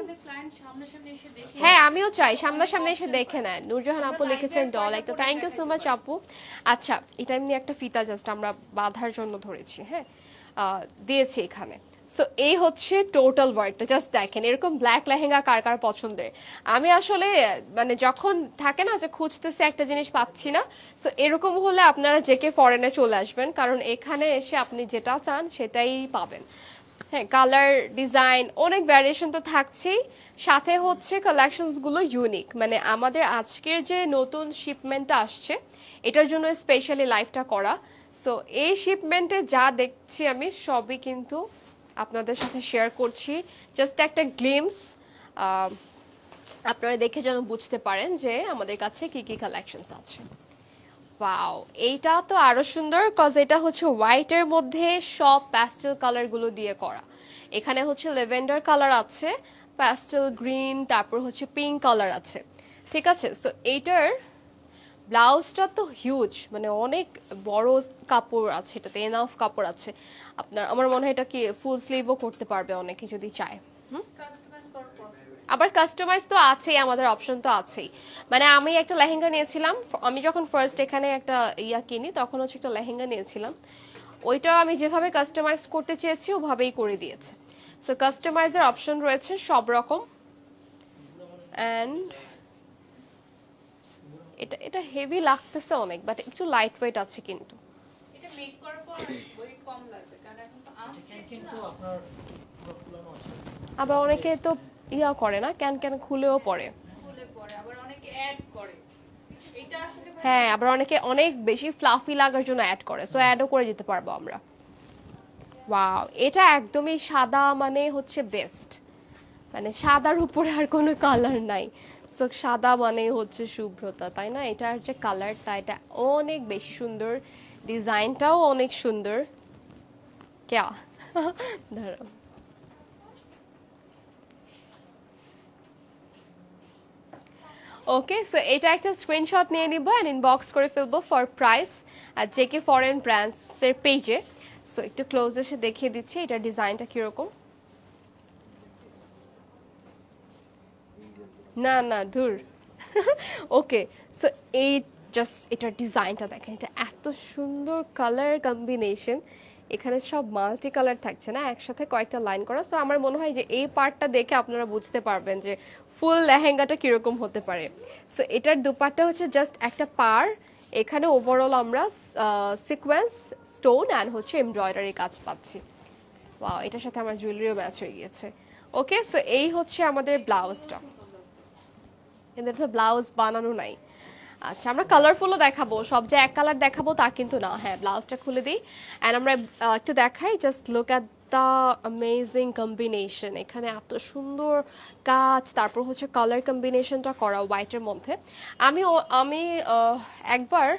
হ্যাঁ, আমিও চাই সামনাসামনি এসে দেখে নেন। নূরজাহান আপু লিখেছেন ডল একটা, থ্যাংক ইউ সো মাচ আপু। আচ্ছা, এটা এমনি একটা ফিতা জাস্ট আমরা বাঁধার জন্য ধরেছি, হ্যাঁ, দিয়েছি এখানে। সো এই হচ্ছে টোটাল ওয়ার্কটা, জাস্ট দেখেন। এরকম ব্ল্যাক লেহেঙ্গা কার কার পছন্দের? আমি আসলে মানে যখন থাকে না যে খুঁজতেছে একটা জিনিস পাচ্ছি না, সো এরকম হলে আপনারা জেকে ফরেনে চলে আসবেন, কারণ এখানে এসে আপনি যেটা চান সেটাই পাবেন। হ্যাঁ, কালার ডিজাইন অনেক ভ্যারিয়েশন তো থাকছেই, সাথে হচ্ছে কালেকশনসগুলো ইউনিক। মানে আমাদের আজকের যে নতুন শিপমেন্টটা আসছে এটার জন্য স্পেশালি লাইভটা করা। সো এই শিপমেন্টে যা দেখছি আমি সবই কিন্তু আপনাদের সাথে শেয়ার করছি, জাস্ট একটা গ্লিমস, আপনারা দেখে যেন বুঝতে পারেন যে আমাদের কাছে কি কি কালেকশনস আছে। ওয়াও, এইটা তো আরো সুন্দর, কজ এটা হচ্ছে হোয়াইটের মধ্যে সব প্যাস্টেল কালারগুলো দিয়ে করা। এখানে হচ্ছে লেভেন্ডার কালার আছে, প্যাস্টেল গ্রিন, তারপর হচ্ছে পিঙ্ক কালার আছে। ঠিক আছে, সো এইটার ব্লাউজটা তো হিউজ, মানে অনেক বড় কাপড় আছে, এটাতে এনাফ কাপড় আছে আপনার। আমার মনে হয় এটা কি ফুল স্লিভও করতে পারবে অনেকে যদি চায়। আবার কাস্টমাইজ তো আছেই, আমাদের অপশন তো আছেই। মানে আমি একটা লেহেঙ্গা নিয়েছিলাম, আমি যখন ফার্স্ট এখানে একটা কিনি তখন হচ্ছে একটা লেহেঙ্গা নিয়েছিলাম, ওইটা আমি যেভাবে কাস্টমাইজ করতে চেয়েছি ওভাবেই করে দিয়েছে। সো কাস্টমাইজের অপশন রয়েছে সব রকম। অ্যান্ড এটা এটা হেভি লাগতেছে অনেক, বাট একটু লাইট ওয়েট আছে কিন্তু। এটা মেক করার পর ওয়েট কম লাগবে, কারণ এখন তো কিন্তু আপনার পুরো ফুলানো আছে। আবার অনেকে তো করে না, ক্যান ক্যান খুলেও পড়ে। খুলে পড়ে, আবার অনেকে অ্যাড করে। এটা আসলে হ্যাঁ, আবার অনেকে অনেক বেশি ফ্লাফি লাগার জন্য অ্যাড করে, সো অ্যাডও করে দিতে পারবো আমরা। ওয়াও, এটা একদমই সাদা, মানে হচ্ছে বেস্ট, মানে সাদার উপরে আর কোনো কালার নাই। সো সাদা মানে হচ্ছে শুভ্রতা, তাই না? এটার যে কালারটা এটা অনেক বেশি সুন্দর, ডিজাইনটাও অনেক সুন্দর। ক্যা দাঁড়াও, ওকে। সো এটা একটা স্ক্রিনশট নিয়ে নিব অ্যান্ড ইনবক্স করে ফেলবো ফর প্রাইস আর জেকে ফরেন ব্র্যান্ডসের পেজে। সো একটু ক্লোজ এসে দেখিয়ে দিচ্ছি এটার ডিজাইনটা কীরকম। না না, ধুর। ওকে, সো এই জাস্ট এটার ডিজাইনটা দেখেন, এটা এত সুন্দর কালার কম্বিনেশন। এখানে সব মাল্টি কালার থাকছে না, একসাথে কয়েকটা লাইন করা। সো আমার মনে হয় যে এই পার্টটা দেখে আপনারা বুঝতে পারবেন যে ফুল লেহেঙ্গাটা কীরকম হতে পারে। সো এটার দুপাট্টা হচ্ছে জাস্ট একটা পার, এখানে ওভারঅল আমরা সিকোয়েন্স, স্টোন অ্যান্ড হচ্ছে এমব্রয়ডারি কাজ পাচ্ছি। ওয়াও, এটার সাথে আমার জুয়েলারিও ম্যাচ হয়ে গিয়েছে। ওকে, সো এই হচ্ছে আমাদের ব্লাউজটা, কিন্তু তো ব্লাউজ বানানো নাই। আচ্ছা, আমরা কালারফুলও দেখাবো, সব যে এক কালার দেখাবো তা কিন্তু না। হ্যাঁ, ব্লাউজটা খুলে দিই অ্যান্ড আমরা একটু দেখাই, just look at the amazing combination. এখানে এত সুন্দর কাজ, তারপর হচ্ছে কালার কম্বিনেশনটা করা হোয়াইটের মধ্যে। আমি একবার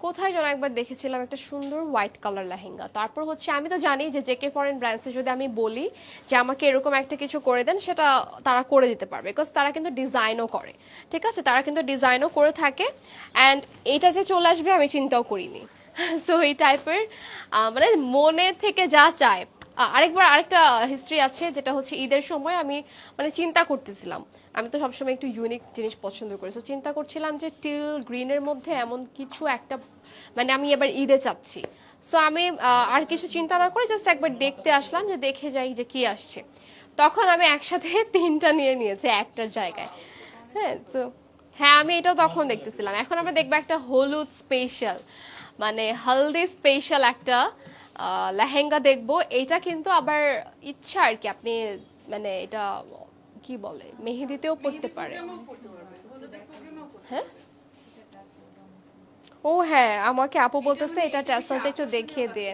কোথায় যেন একবার দেখেছিলাম একটা সুন্দর হোয়াইট কালার লেহেঙ্গা। তারপর হচ্ছে আমি তো জানি যে জেকে ফরেন ব্র্যান্ডসে যদি আমি বলি যে আমাকে এরকম একটা কিছু করে দেন, সেটা তারা করে দিতে পারবে, বিকজ তারা কিন্তু ডিজাইনও করে। ঠিক আছে, তারা কিন্তু ডিজাইনও করে থাকে। অ্যান্ড এইটা যে চলে আসবে আমি চিন্তাও করিনি। সো এই টাইপের মানে মনে থেকে যা চায় আরেকবার আরেকটা হিস্ট্রি আছে, যেটা হচ্ছে ঈদের সময় আমি মানে চিন্তা করতেছিলাম, আমি তো সবসময় একটু ইউনিক জিনিস পছন্দ করি, তো চিন্তা করছিলাম যে টিল গ্রিনের মধ্যে এমন কিছু একটা মানে আমি এবার ঈদে চাচ্ছি। সো আমি আর কিছু চিন্তা না করে জাস্ট একবার দেখতে আসলাম, যে দেখে যাই যে কি আসছে। তখন আমি একসাথে তিনটা নিয়ে নিয়েছি একটার জায়গায়। হ্যাঁ, তো হ্যাঁ আমি এটাও তখন দেখতেছিলাম। এখন আমরা দেখবো একটা হলুদ স্পেশাল, মানে হলদি স্পেশাল একটা লেহেঙ্গা দেখবো। এটা কিন্তু আবার ইচ্ছা আর কি, আপনি মানে এটা কি বলে মেহেদিতেও পড়তে পারে। হ্যাঁ, ও হ্যাঁ, আমাকে আপু বলতেছে এটা ট্যাসেলটা একটু দেখিয়ে দিয়ে।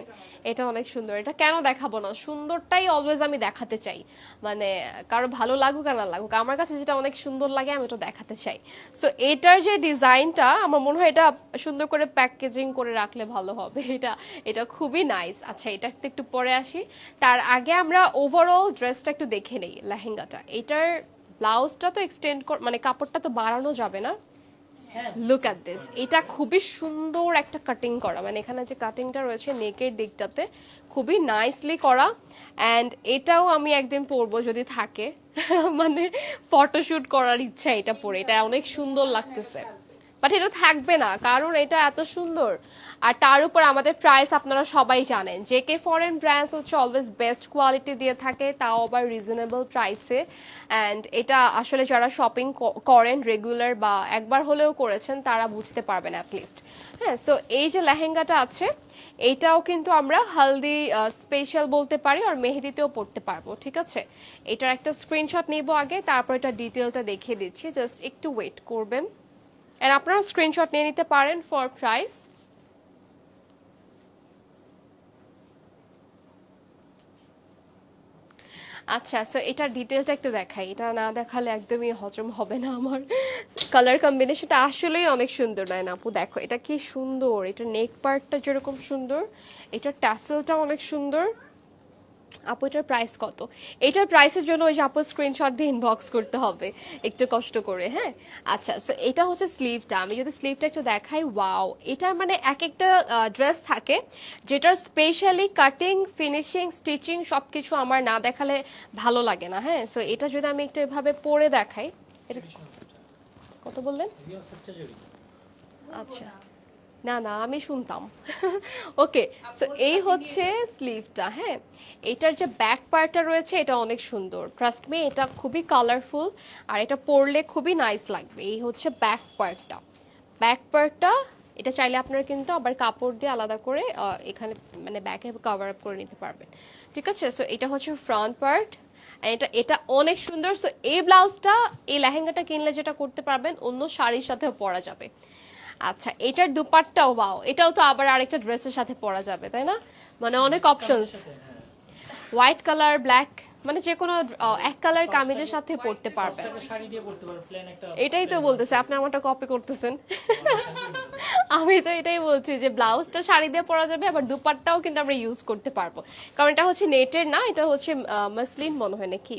এটা অনেক সুন্দর, এটা কেন দেখাবো না, সুন্দরটাই অলওয়েজ আমি দেখাতে চাই। মানে কারো ভালো লাগুক আর না লাগুক, আমার কাছে যেটা অনেক সুন্দর লাগে আমি ওটা দেখাতে চাই। সো এটার যে ডিজাইনটা আমার মনে হয় এটা সুন্দর করে প্যাকেজিং করে রাখলে ভালো হবে। এটা এটা খুবই নাইস। আচ্ছা, এটা একটু পরে আসি, তার আগে আমরা ওভারঅল ড্রেসটা একটু দেখে নেই। লেহেঙ্গাটা, এটার ব্লাউজটা তো এক্সটেন্ড মানে কাপড়টা তো বাড়ানো যাবে না। লুক অ্যাট দিস, এটা খুবই সুন্দর একটা কাটিং করা, মানে এখানে যে কাটিংটা রয়েছে নেকের দিকটাতে খুবই নাইসলি করা। অ্যান্ড এটাও আমি একদিন পরবো যদি থাকে। মানে ফটোশুট করার ইচ্ছা এটা পরে, এটা অনেক সুন্দর লাগতেছে। বাট এটা থাকবে না, কারণ এটা এত সুন্দর। আর তার উপর আমাদের প্রাইস আপনারা সবাই জানেন, জেকে ফরেন ব্র্যান্ডস হচ্ছে অলওয়েজ বেস্ট কোয়ালিটি দিয়ে থাকে, তাও আবার রিজনেবল প্রাইসে। অ্যান্ড এটা আসলে যারা শপিং করেন রেগুলার বা একবার হলেও করেছেন তারা বুঝতে পারবেন অ্যাটলিস্ট। হ্যাঁ, সো এই যে লেহেঙ্গাটা আছে এইটাও কিন্তু আমরা হলদি স্পেশাল বলতে পারি, আর মেহেদিতেও পড়তে পারবো। ঠিক আছে, এটার একটা স্ক্রিনশট নিব আগে, তারপর এটা ডিটেলটা দেখিয়ে দিচ্ছি, জাস্ট একটু ওয়েট করবেন। এন্ড আপনারা স্ক্রিনশট নিয়ে নিতে পারেন ফর প্রাইস। আচ্ছা, সো এটার ডিটেলটা একটু দেখাই, এটা না দেখালে একদমই হজম হবে না আমার। কালার কম্বিনেশনটা আসলেই অনেক সুন্দর, নয় না আপু? দেখো এটা কি সুন্দর, এটা নেক পার্টটা যেরকম সুন্দর, এটার ট্যাসেলটা অনেক সুন্দর। আপু এটার প্রাইস কত? এটার প্রাইসের জন্য ওই যে আপু স্ক্রিনশট দিয়ে ইনবক্স করতে হবে একটু কষ্ট করে। হ্যাঁ, আচ্ছা, সো এটা হচ্ছে স্লিভটা, আমি যদি স্লিভটা একটু দেখাই, ওয়াও, এটার মানে এক একটা ড্রেস থাকে যেটার স্পেশালি কাটিং, ফিনিশিং, স্টিচিং সব কিছু আমার না দেখালে ভালো লাগে না। হ্যাঁ, সো এটা যদি আমি একটু এভাবে পরে দেখাই, এটা কত বললেন? আচ্ছা, না না আমি শুনতাম। ওকে, সো এই হচ্ছে স্লিভটা। হ্যাঁ, এটার যে ব্যাক পার্টটা রয়েছে এটা অনেক সুন্দর, ট্রাস্ট মি, এটা খুবই কালারফুল আর এটা পরলে খুবই নাইস লাগবে। এই হচ্ছে ব্যাক পার্টটা। ব্যাক পার্টটা এটা চাইলে আপনারা কিন্তু আবার কাপড় দিয়ে আলাদা করে এখানে মানে ব্যাকে কভার আপ করে নিতে পারবেন। ঠিক আছে, সো এটা হচ্ছে ফ্রন্ট পার্ট। এটা এটা অনেক সুন্দর। সো এই ব্লাউজটা, এই লেহেঙ্গাটা কিনলে যেটা করতে পারবেন অন্য শাড়ির সাথেও পরা যাবে। আচ্ছা, এটার দুপাট্টাও বাও, এটাও তো আবার আরেকটা ড্রেসের সাথে পরা যাবে, তাই না? মানে অনেক অপশনস, হোয়াইট কালার, ব্ল্যাক, মানে যে কোনো এক কালার কামিজের সাথে পরতে পারবেন। এটাই তো বলতেছে, আপনি আমারটা কপি করতেছেন। আমি তো এটাই বলছি যে ব্লাউজটা শাড়ি দিয়ে পরা যাবে, আবার দুপাট্টাও কিন্তু আমরা ইউজ করতে পারবো, কারণ এটা হচ্ছে নেটের না, এটা হচ্ছে মাসলিন মনে হয় নাকি,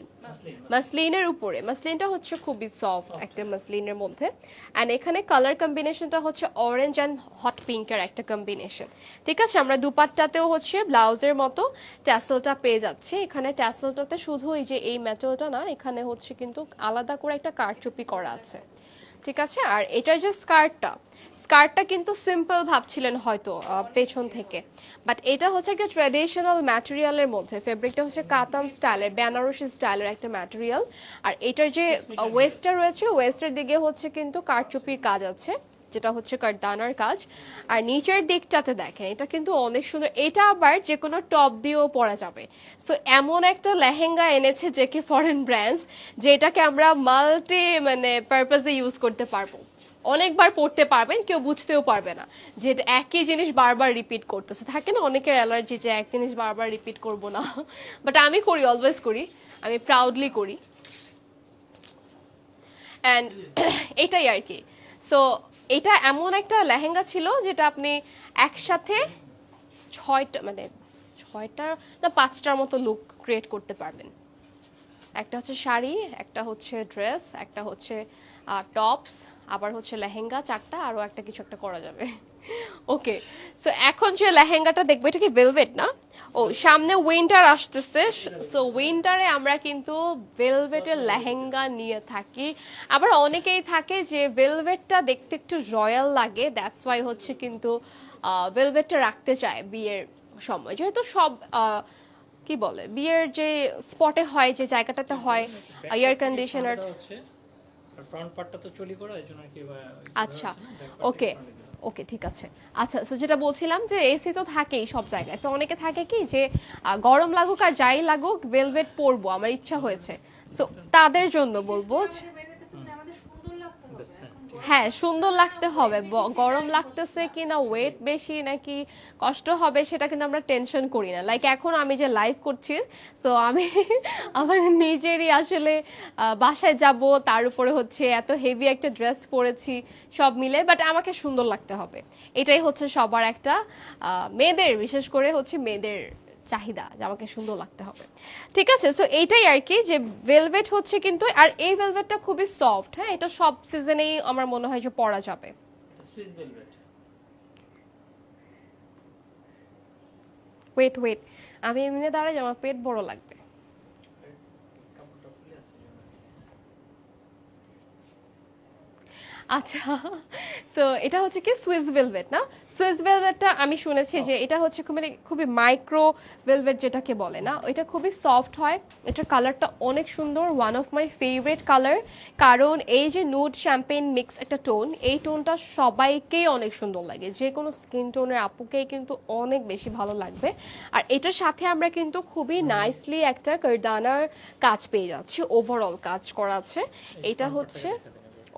মাসলিনের উপরে। মাসলিনটা হচ্ছে খুবই সফট একটা মাসলিনের মধ্যে। অ্যান্ড এখানে কালার কম্বিনেশনটা হচ্ছে অরেঞ্জ অ্যান্ড হট পিঙ্কের একটা কম্বিনেশন। ঠিক আছে, আমরা দুপাট্টাতেও হচ্ছে ব্লাউজের মতো ট্যাসেলটা পেয়ে যাচ্ছি। এখানে ট্যাসেলটাতে শুধু এই যে এই মেটালটা না, এখানে হচ্ছে কিন্তু আলাদা করে একটা কারচুপি করা আছে। ঠিক আছে, আর এটার যে স্কার্টটা কিন্তু সিম্পল ভাবছিলেন হয়তো পেছন থেকে, বাট এটা হচ্ছে একটা ট্র্যাডিশনাল ম্যাটেরিয়ালের মধ্যে, ফেব্রিকটা হচ্ছে কাতান স্টাইলের, বেনারসি স্টাইলের একটা ম্যাটেরিয়াল। আর এটার যে ওয়েস্টটা রয়েছে, ওয়েস্টের দিকে হচ্ছে কিন্তু কারচুপির কাজ আছে, যেটা হচ্ছে কারদানার কাজ। আর নিচের দিকটাতে দেখেন, এটা কিন্তু অনেক সুন্দর, এটা আবার যে কোনো টপ দিয়েও পরা যাবে। সো এমন একটা লেহেঙ্গা এনেছে জেকে ফরেন ব্র্যান্ডস, যেটাকে আমরা মাল্টি মানে পারপাসে ইউজ করতে পারবো, অনেকবার পড়তে পারবেন, কেউ বুঝতেও পারবে না যে একই জিনিস বারবার রিপিট করতেছে। থাকে না অনেকের অ্যালার্জি যে এক জিনিস বারবার রিপিট করব না, বাট আমি করি, অলওয়েজ করি, আমি প্রাউডলি করি। অ্যান্ড এটাই আর কি। সো এটা এমন একটা লেহেঙ্গা ছিল যেটা আপনি একসাথে ছয়টা মানে ছয়টা না পাঁচটার মতো লুক ক্রিয়েট করতে পারবেন। একটা হচ্ছে শাড়ি, একটা হচ্ছে ড্রেস, একটা হচ্ছে টপস, আবার হচ্ছে লেহেঙ্গা, চারটা, আরও একটা কিছু একটা করা যাবে। ওকে, সো এখন যে লেহেঙ্গাটা দেখবো, এটা কি ভেলভেট না? ও সামনে উইন্টার আসতেছে, সো উইন্টারে আমরা কিন্তু ভেলভেটের লেহেঙ্গা নিয়ে থাকি। আবার অনেকেই থাকে যে ভেলভেটটা দেখতে একটু রয়্যাল লাগে, দ্যাটস ওয়াই হচ্ছে কিন্তু ভেলভেটটা রাখতে চায় বিয়ের সময়, যেহেতু সব কি বলে বিয়ের যে স্পটে হয়, যে জায়গাটাতে হয় এয়ার কন্ডিশনার। হচ্ছে আর ফ্রন্ট পার্টটা তো চলি করা, এজন্য আর কি আচ্ছা, ওকে ওকে ঠিক আছে। আচ্ছা, তো যেটা বলছিলাম যে এসি তো থাকেই সব জায়গায়, সো অনেকে থাকে কি যে গরম লাগুক আর যাই লাগুক ভেলভেট পরবো, আমার ইচ্ছা হয়েছে, সো তাদের জন্য বলবো আমাদের সুন্দর লাগতে হবে এখন হ্যাঁ সুন্দর লাগতে হবে। গরম লাগতেছে কি না, ওয়েট বেশি নাকি কষ্ট হবে, সেটা কিন্তু আমরা টেনশন করি না। লাইক এখন আমি যে লাইভ করছি, সো আমি আমার নিজেরই আসলে বাসায় যাব, তার উপরে হচ্ছে এত হেভি একটা ড্রেস পরেছি সব মিলে, বাট আমাকে সুন্দর লাগতে হবে। এটাই হচ্ছে সবার একটা মেয়েদের, বিশেষ করে হচ্ছে মেয়েদের চাহিদা যে আমাকে সুন্দর লাগতে হবে। ঠিক আছে, সো এইটাই আর কি, যে ভেলভেট হচ্ছে কিন্তু, আর এই ভেলভেটটা খুবই সফট, হ্যাঁ এটা সব সিজনেই আমার মনে হয় যে পরা যাবে। Swiss velvet. ওয়েট ওয়েট, আমি এমনি দাঁড়াই, আমার পেট বড় লাগবে। কাপড়টা ফুলে আছে জন্য আর কি। আচ্ছা, সো এটা হচ্ছে কি সুইস ভেলভেট না? সুইস ভেলভেটটা আমি শুনেছি যে এটা হচ্ছে খুবই মাইক্রো ভেলভেট যেটাকে বলে না, এটা খুবই সফট হয়। এটার কালারটা অনেক সুন্দর, one of my favourite colour, কারণ এই যে নুড শ্যাম্পেন মিক্স একটা টোন, এই টোনটা সবাইকেই অনেক সুন্দর লাগে, যে কোনো স্কিন টোনের আপুকেই কিন্তু অনেক বেশি ভালো লাগবে। আর এটার সাথে আমরা কিন্তু খুবই নাইসলি একটা কারদানার কাজ পেয়ে যাচ্ছি, ওভারঅল কাজ করা আছে। এটা হচ্ছে,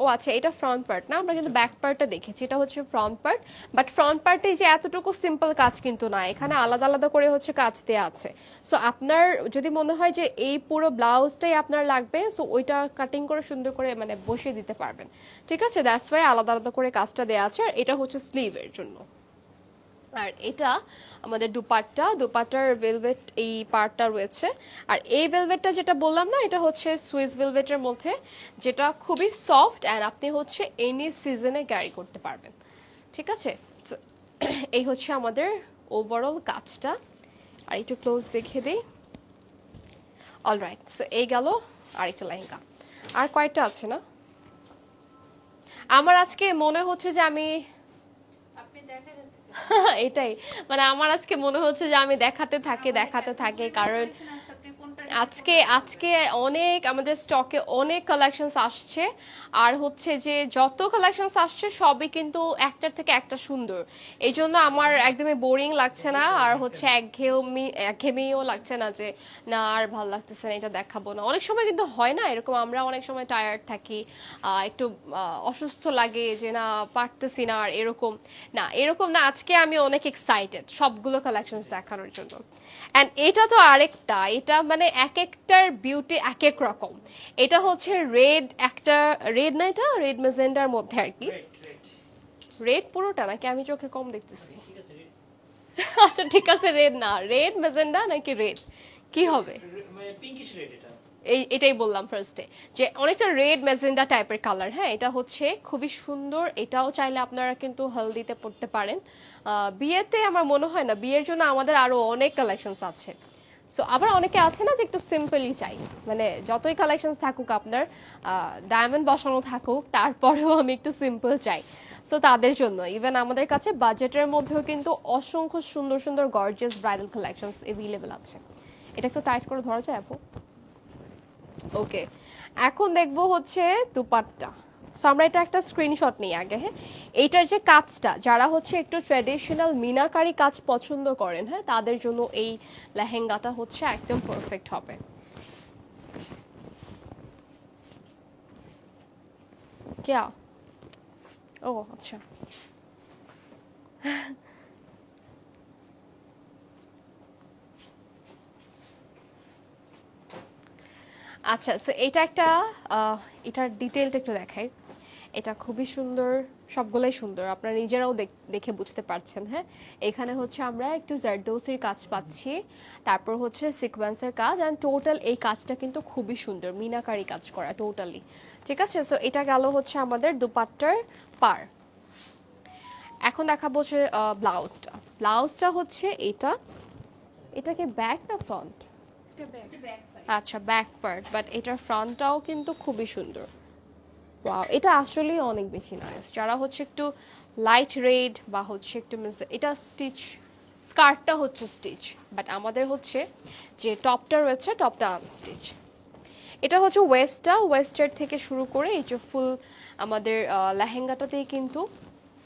ও আচ্ছা এটা ফ্রন্ট পার্ট না, আমরা কিন্তু ব্যাক পার্টটা দেখেছি, এটা হচ্ছে ফ্রন্ট পার্ট। বাট ফ্রন্ট পার্টে যে এতটুকু সিম্পল কাজ কিন্তু না, এখানে আলাদা আলাদা করে হচ্ছে কাজ দেওয়া আছে। সো আপনার যদি মনে হয় যে এই পুরো ব্লাউজটাই আপনার লাগবে, সো ওইটা কাটিং করে সুন্দর করে মানে বসিয়ে দিতে পারবেন। ঠিক আছে, দ্যাটস ওয়াই আলাদা আলাদা করে কাজটা দেওয়া আছে। আর এটা হচ্ছে স্লিভের জন্য। আর এটা আমাদের দুপাট্টার ভেলভেট এই পার্টটা রয়েছে। আর এই ভেলভেটটা যেটা বললাম না, এটা হচ্ছে সুইস ভেলভেটের মধ্যে, যেটা খুবই সফট অ্যান্ড আপনি হচ্ছে এনি সিজনে ক্যারি করতে পারবেন। ঠিক আছে, So, এই হচ্ছে আমাদের ওভারঅল কাজটা। আর একটু ক্লোজ দেখিয়ে দিই। অলরাইট, সো এই গেল আরেকটা লেহেঙ্গা। আর কয়টা আছে না? আমার আজকে মনে হচ্ছে যে আমি আপনি দেখেন এটাই, মানে আমার আজকে মনে হচ্ছে যে আমি দেখাতে থাকি, কারণ আপনি কোনটা আজকে আজকে অনেক আমাদের স্টকে অনেক কালেকশনস আসছে। আর হচ্ছে যে যত কালেকশনস আসছে সবই কিন্তু একটার থেকে একটা সুন্দর, এই জন্য আমার একদমই বোরিং লাগছে না, আর হচ্ছে একঘেয়েমিও লাগছে না যে না আর ভালো লাগতেছে না, এটা দেখাবো না। অনেক সময় কিন্তু হয় না এরকম, আমরা অনেক সময় টায়ার্ড থাকি, একটু অসুস্থ লাগে যে না পারতেছি না, আর এরকম না, আজকে আমি অনেক এক্সাইটেড সবগুলো কালেকশনস দেখানোর জন্য। অ্যান্ড এটা তো আরেকটা, এটা মানে এক একটার বিউটি এক এক রকম। এটা হচ্ছে রেড, একটা রেড না, এটা রেড মেজেন্ডার মধ্যে আর কি। রেড পুরোটা নাকি আমি চোখে কম দেখতেছি? ঠিক আছে, আচ্ছা ঠিক আছে, রেড না, রেড মেজেন্ডা নাকি রেড কি হবে? মানে পিঙ্কিশ রেড এটা। এটাই বললাম ফার্স্টে, যে অনেকটা রেড মেজেন্ডা টাইপের কালার। হ্যাঁ এটা হচ্ছে খুবই সুন্দর, এটাও চাইলে আপনারা কিন্তু হলদিতে পড়তে পারেন। বিয়েতে আমার মনে হয় না, বিয়ের জন্য আমাদের আরো অনেক কালেকশনস আছে। সো আবার অনেকে আছে না যে একটু সিম্পলি চাই, মানে যতই কালেকশনস থাকুক আপনার, ডায়মন্ড বসানো থাকুক, তারপরেও আমি একটু সিম্পল চাই। সো তাদের জন্য ইভেন আমাদের কাছে বাজেটের মধ্যেও কিন্তু অসংখ্য সুন্দর সুন্দর গর্জিয়াস ব্রাইডাল কালেকশনস এভেলেবেল আছে। এটা একটু টাইট করে ধরা যায় আপু? ওকে, এখন দেখবো হচ্ছে দুপাট্টা। সো আমরা এটা একটা স্ক্রিনশট নিই আগে। হ্যাঁ, এইটার যে কাজটা, যারা হচ্ছে একটু ট্র্যাডিশনাল মিনাকারি কাজ পছন্দ করেন, হ্যাঁ তাদের জন্য এই লেহেঙ্গাটা হচ্ছে একদম পারফেক্ট হবে। क्या? ও আচ্ছা, আচ্ছা সো এটা একটা এটার ডিটেলটা একটু দেখাই। এটা খুবই সুন্দর, সবগুলোই সুন্দর, আপনারা নিজেরাও দেখে বুঝতে পারছেন। হ্যাঁ, এখানে হচ্ছে আমরা একটু জারদৌসির কাজ পাচ্ছি, তারপর হচ্ছে সিকোয়েন্সের কাজ, অ্যান্ড টোটাল এই কাজটা কিন্তু খুবই সুন্দর, মিনাকারি কাজ করা টোটালি। ঠিক আছে, সো এটা গেল হচ্ছে আমাদের দুপাট্টার পার। এখন দেখাবো হচ্ছে ব্লাউজটা হচ্ছে এটা, এটা কি ব্যাক না ফ্রন্ট? এটা ব্যাক সাইড। আচ্ছা ব্যাক পার্ট, বাট এটার ফ্রন্টটাও কিন্তু খুবই সুন্দর। ওয়াও, এটা আসলেই অনেক বেশি নাইস। যারা হচ্ছে একটু লাইট রেড বা হচ্ছে একটু এটা স্টিচ, স্কার্টটা হচ্ছে স্টিচ, বাট আমাদের হচ্ছে যে টপটা রয়েছে টপটা আনস্টিচ। এটা হচ্ছে ওয়েস্টের থেকে শুরু করে এই যে ফুল আমাদের লেহেঙ্গাটাতেই কিন্তু